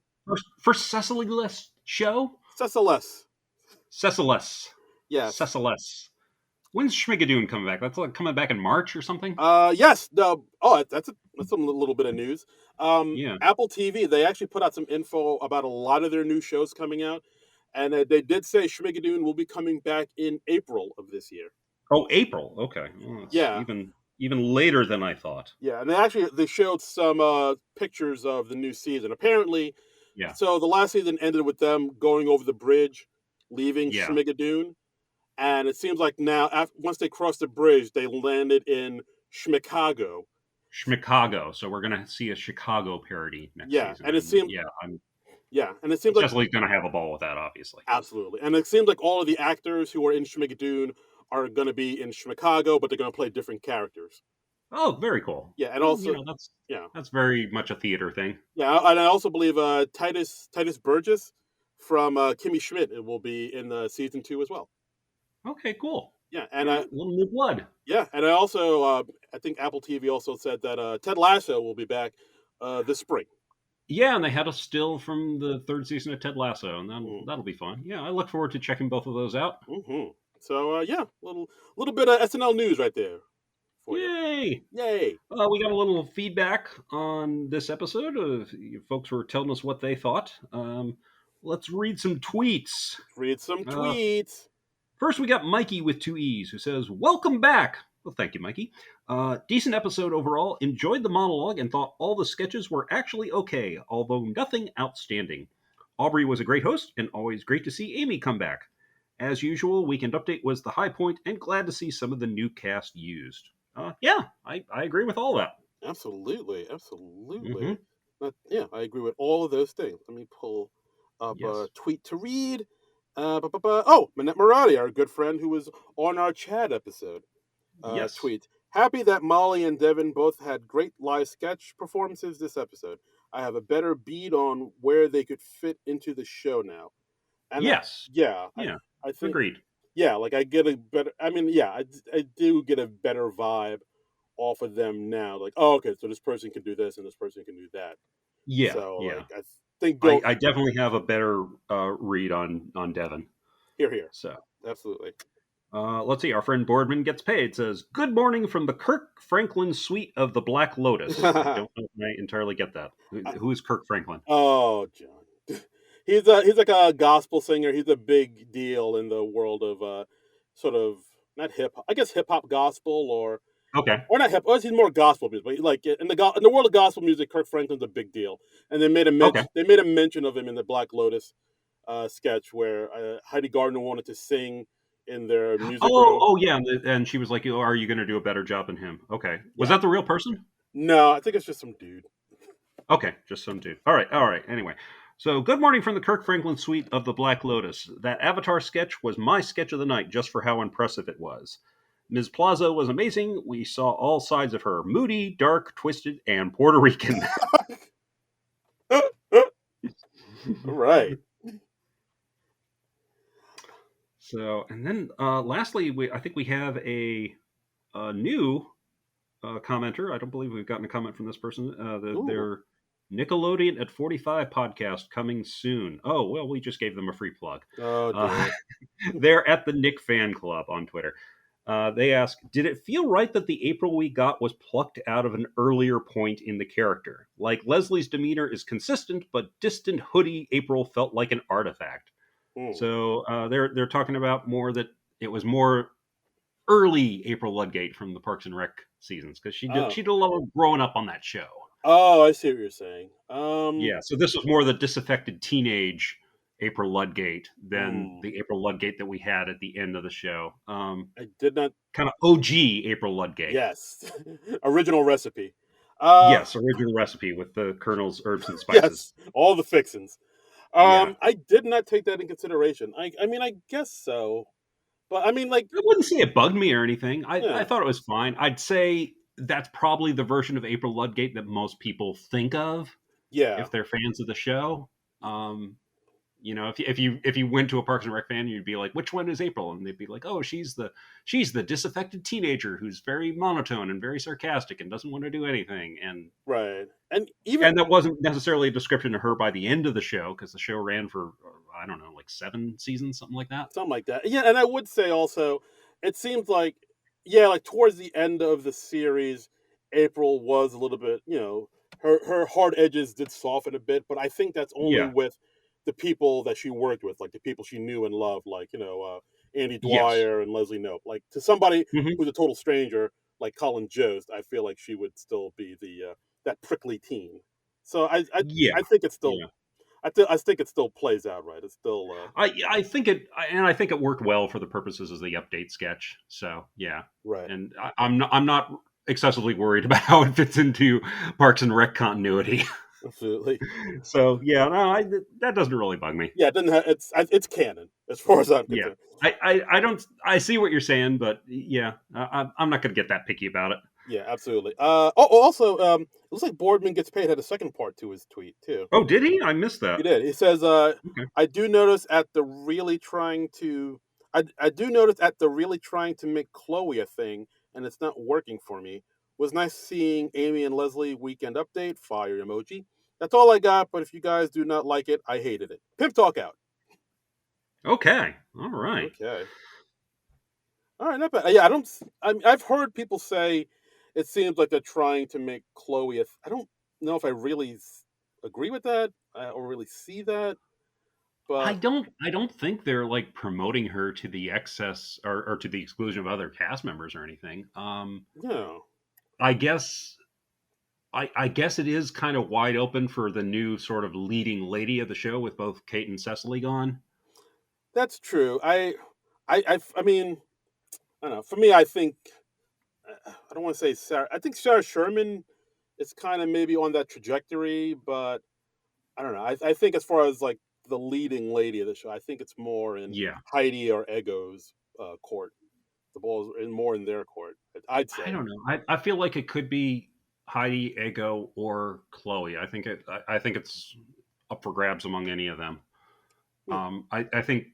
For Cecily Less show, Ceciless. Ceciless, Yes. Ceciless. When's Schmigadoon coming back? That's like coming back in March or something. Yes. No. Oh, that's a little bit of news. Yeah. Apple TV, they actually put out some info about a lot of their new shows coming out, and they did say Schmigadoon will be coming back in April of this year. Oh, April. Okay. Well, it's Yeah. even later than I thought. Yeah, and they showed some pictures of the new season. Apparently, Yeah. so the last season ended with them going over the bridge, leaving Yeah. Schmigadoon, and it seems like now, once they crossed the bridge, they landed in Schmicago. Chicago. So we're gonna see a Chicago parody next Yeah, season, and it and seemed yeah, I'm yeah, and it seems like Cecily's gonna have a ball with that, obviously. absolutely, and it seems like all of the actors who are in Schmigadoon are going to be in Schmicago, but they're going to play different characters. Oh, very cool. Yeah, and Well, also that's yeah, that's very much a theater thing. yeah, and I also believe Titus Burgess from Kimmy Schmidt will be in the season 2 as well. Okay, cool. Yeah, All right, little new blood. and I also I think Apple TV also said that Ted Lasso will be back this spring. Yeah, and they had a still from the third season of Ted Lasso, and Mm-hmm. that'll be fun. Yeah, I look forward to checking both of those out. Mm-hmm. So yeah, little bit of SNL news right there for you. Yay! Yay! We got a little feedback on this episode. Of folks were telling us what they thought. Let's read some tweets. Read some Uh, tweets. First, we got Mikey with two E's who says, "Welcome back." Well, thank you, Mikey. Decent episode overall. Enjoyed the monologue and thought all the sketches were actually okay, although nothing outstanding. Aubrey was a great host and always great to see Amy come back. As usual, Weekend Update was the high point and glad to see some of the new cast used. Yeah, I agree with all that. Absolutely, Mm-hmm. absolutely. Yeah, I agree with all of those things. Let me pull up a Yes. tweet to read. Oh, Manette Marati, our good friend who was on our Chad episode, Yes. tweets. Happy that Molly and Devin both had great live sketch performances this episode. I have a better bead on where they could fit into the show now. And Yes. yeah, Yeah. I think, Agreed. yeah, like I get a better, I mean, yeah, I do get a better vibe off of them now. Like, oh, okay, so this person can do this and this person can do that. Yeah. So, Yeah. like, I think I, go I definitely have a better read on Devon. here. So Absolutely. let's see. Our friend Boardman gets paid. Says, "Good morning from the Kirk Franklin suite of the Black Lotus." I don't know if I entirely get that. Who is Kirk Franklin? Oh, John. He's like a gospel singer. He's a big deal in the world of sort of not hip hop. I guess hip hop gospel or Okay. or not hip. Well, he's more gospel music, but like in the world of gospel music, Kirk Franklin's a big deal, and they made a Okay. mention of him in the Black Lotus sketch where Heidi Gardner wanted to sing in their music Oh, room. oh yeah, and she was like, "Oh, are you going to do a better job than him?" Okay. Was Yeah, that the real person? no, I think it's just some dude. Okay, just some dude. All right, all right. Anyway, so good morning from the Kirk Franklin suite of the Black Lotus. That Avatar sketch was my sketch of the night, just for how impressive it was. Ms. Plaza was amazing. We saw all sides of her: moody, dark, twisted, and Puerto Rican. All right. So, and then lastly, I think we have a new commenter. I don't believe we've gotten a comment from this person. Ooh. Their Nickelodeon at 45 podcast coming soon. Oh, well, we just gave them a free plug. Oh Uh, dear. they're at the Nick Fan Club on Twitter. They ask, did it feel right that the April we got was plucked out of an earlier point in the character? Like Leslie's demeanor is consistent, but distant hoodie April felt like an artifact. Hmm. So they're talking about more that it was more early April Ludgate from the Parks and Rec seasons because Oh. she did a lot of growing up on that show. Oh, I see what you're saying. Yeah, so this was more the disaffected teenage April Ludgate than Hmm. the April Ludgate that we had at the end of the show. I did not. Kind of OG April Ludgate. Yes. Original recipe. Uh. Yes, original recipe with the Colonel's herbs and spices. Yes. All the fixins. Yeah, I did not take that in consideration. I mean, I guess so, but I mean, like, I wouldn't say it bugged me or anything. I yeah, thought it was fine. I'd say that's probably the version of April Ludgate that most people think of yeah, if they're fans of the show. Um, if you went to a Parks and Rec fan, you'd be like, "Which one is April?" And they'd be like, "Oh, she's the disaffected teenager who's very monotone and very sarcastic and doesn't want to do anything." right. And even And that wasn't necessarily a description of her by the end of the show because the show ran for I don't know, like 7 seasons, something like that. something like that. Yeah, and I would say also, it seems like, yeah, like towards the end of the series, April was a little bit, her hard edges did soften a bit, but I think that's only Yeah. with the people that she worked with, like the people she knew and loved, like Andy Yes. Dwyer and Leslie Knope. Like to somebody Hmm. who's a total stranger, like Colin Jost, I feel like she would still be the that prickly teen. So Yeah. I think it's still Yeah. I think it still plays out right. It's still I think it worked well for the purposes of the update sketch. So yeah, right. and I'm not excessively worried about how it fits into Parks and Rec continuity. Absolutely. So yeah, no, that doesn't really bug me. Yeah, it doesn't have it's canon as far as I'm Yeah, concerned. I don't I see what you're saying, but yeah, I'm not going to get that picky about it. Yeah, absolutely. Also, it looks like Boardman gets paid had a second part to his tweet too. Oh, did he? I missed He that. did. He says, Okay. "I do notice at the really trying to, I do notice at the really trying to make Chloe a thing, and it's not working for me. Was nice seeing Amy and Leslie weekend update. Fire emoji. That's all I got. But if you guys do not like it, I hated it. Pimp talk out. Okay. All right. Okay. All right, not bad. Yeah, I don't. I've heard people say it seems like they're trying to make Chloe. I don't know if I really agree with that or really see that, but I don't think they're like promoting her to the excess or to the exclusion of other cast members or anything. no, I guess I guess it is kind of wide open for the new sort of leading lady of the show with both Kate and Cecily gone. that's true. I mean, I don't know. For me, I think I don't want to say Sarah. I think Sarah Sherman is kind of maybe on that trajectory, but I don't know. I think as far as like the leading lady of the show, I think it's more in Yeah, Heidi or Ego's court. The ball is more in their court. I'd I say. don't know. I feel like it could be Heidi, Ego, or Chloe. I think it's up for grabs among any of them. Hmm. I think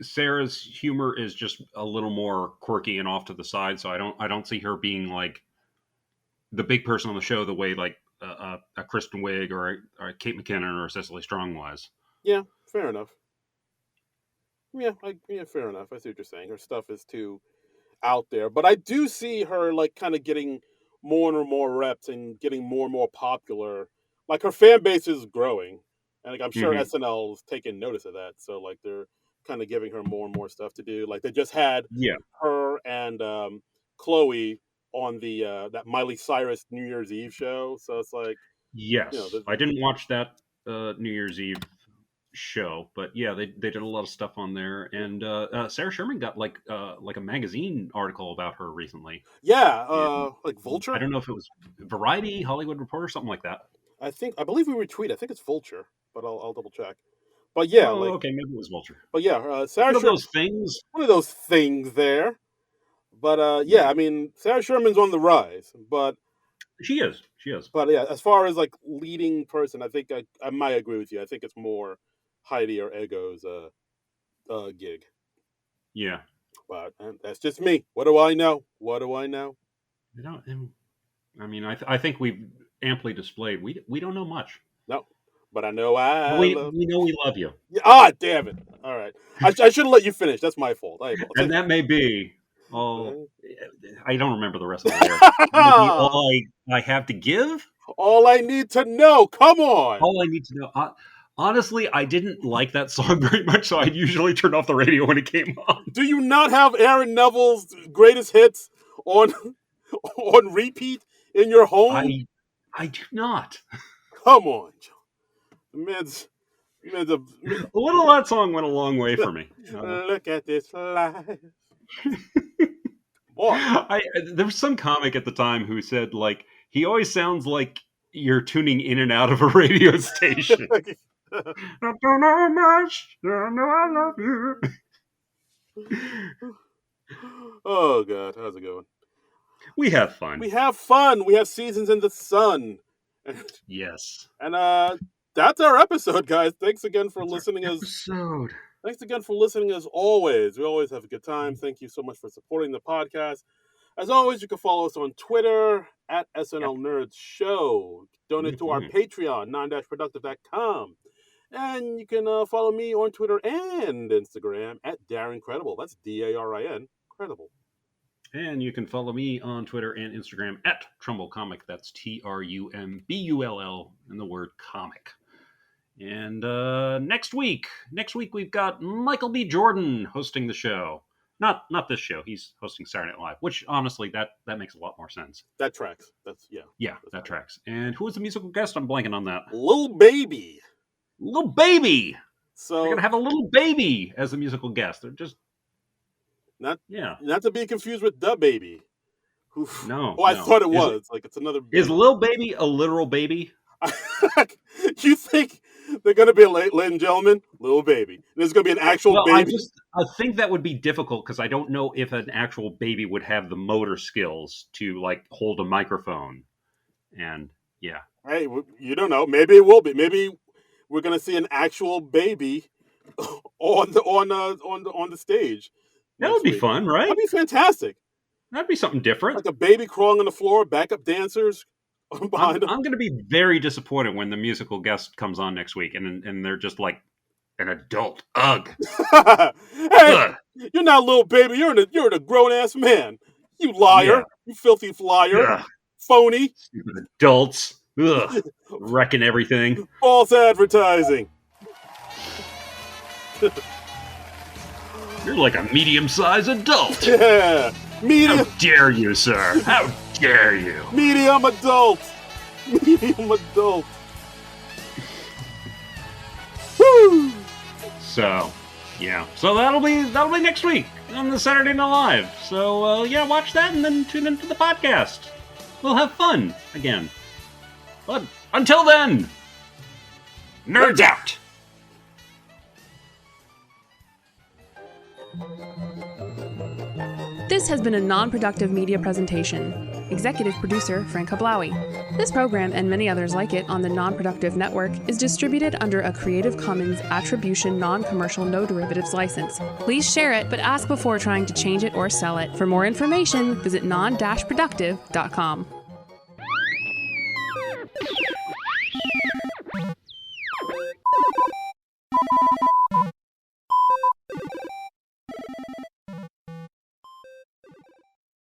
Sarah's humor is just a little more quirky and off to the side, so I don't see her being like the big person on the show the way like a Kristen Wiig or a Kate McKinnon or a Cecily Strong was. Yeah, fair enough. Yeah, fair enough. I see what you're saying. Her stuff is too out there, but I do see her like kind of getting more and more reps and getting more and more popular. Like her fan base is growing, and like I'm sure Hmm. SNL is taking notice of that. So like they're kind of giving her more and more stuff to do. Like they just had Yeah. her and Chloe. on the that Miley Cyrus New Year's Eve show. So it's like, Yes, I didn't watch that New Year's Eve show, but yeah, they did a lot of stuff on there, and Sarah Sherman got like a magazine article about her recently. yeah, And like I Vulture. don't know if it was Variety, Hollywood Reporter, something like that. I believe we retweet. I think it's Vulture, but I'll double check. But yeah, Oh, like, okay, maybe it was Vulture. but yeah, Sarah One of Sher- those things. one of those things there. But yeah, I mean, Sarah Sherman's on the rise. She is. She is. But yeah, as far as like leading person, I think I might agree with you. I think it's more Heidi or Ego's gig. Yeah. But that's just me. What do I know? What do I know? You know, I mean, I think we've amply displayed we don't know much. No, but I know I We love. know we love you, Yeah, ah, damn it! All right, I should have let you finish. That's my fault. and that may be all. I don't remember the rest of the lyric. Maybe all I have to give. All I need to know. Come on. All I need to know. Honestly, I didn't like that song very much, so I'd usually turn off the radio when it came on. Do you not have Aaron Neville's greatest hits on on repeat in your home? I do not. Come on, man's a A little of that song went a long way for me. look at this life. Boy, There was some comic at the time who said, like, he always sounds like you're tuning in and out of a radio station. I don't know much. I know I love you. Oh God, how's it going? We have fun. We have fun. We have seasons in the sun. Yes. And that's our episode, guys. Thanks again for listening. Thanks again for listening as always. We always have a good time. Thank you so much for supporting the podcast. As always, you can follow us on Twitter at SNL Nerds Show. Donate to our Patreon, Non-Productive.com. And you can follow me on Twitter and Instagram at Darren Credible. That's DARIN Credible. And you can follow me on Twitter and Instagram at Trumbull Comic. That's TRUMBULL and the word comic. And next week we've got Michael B. Jordan hosting the show. Not this show. He's hosting Saturday Night Live, which honestly that makes a lot more sense. That tracks. Yeah, that tracks. And who was the musical guest? I'm blanking on that. Lil Baby. Little Baby. So they're gonna have a Little Baby as the musical guest. They're just not to be confused with Da Baby. No. I thought it was. It's another baby. Is Lil Baby a literal baby? You think they're going to be, ladies and gentlemen, Lil Baby? There's going to be an actual baby? I think that would be difficult because I don't know if an actual baby would have the motor skills to, like, hold a microphone. And, yeah. Hey, you don't know. Maybe it will be. Maybe we're going to see an actual baby on the stage. That would be fun, right? That'd be fantastic. That'd be something different. Like a baby crawling on the floor, backup dancers behind them. I'm going to be very disappointed when the musical guest comes on next week and they're just like an adult. Ugh. Hey, you're not a little baby. You're a grown ass man. You liar. Yeah. You filthy liar. Yeah. Phony. Stupid adults. Ugh. Wrecking everything. False advertising. You're like a medium-sized adult. Yeah. How dare you, sir? How dare you? Medium adult. Medium adult. Woo! So, yeah. So that'll be next week on the Saturday Night Live. So, yeah, watch that and then tune into the podcast. We'll have fun again. But until then, nerds out. This has been a non-productive media presentation. Executive producer, Frank Hablawi. This program and many others like it on the Non-Productive Network is distributed under a Creative Commons Attribution Non-Commercial No Derivatives license. Please share it, but ask before trying to change it or sell it. For more information, visit non-productive.com.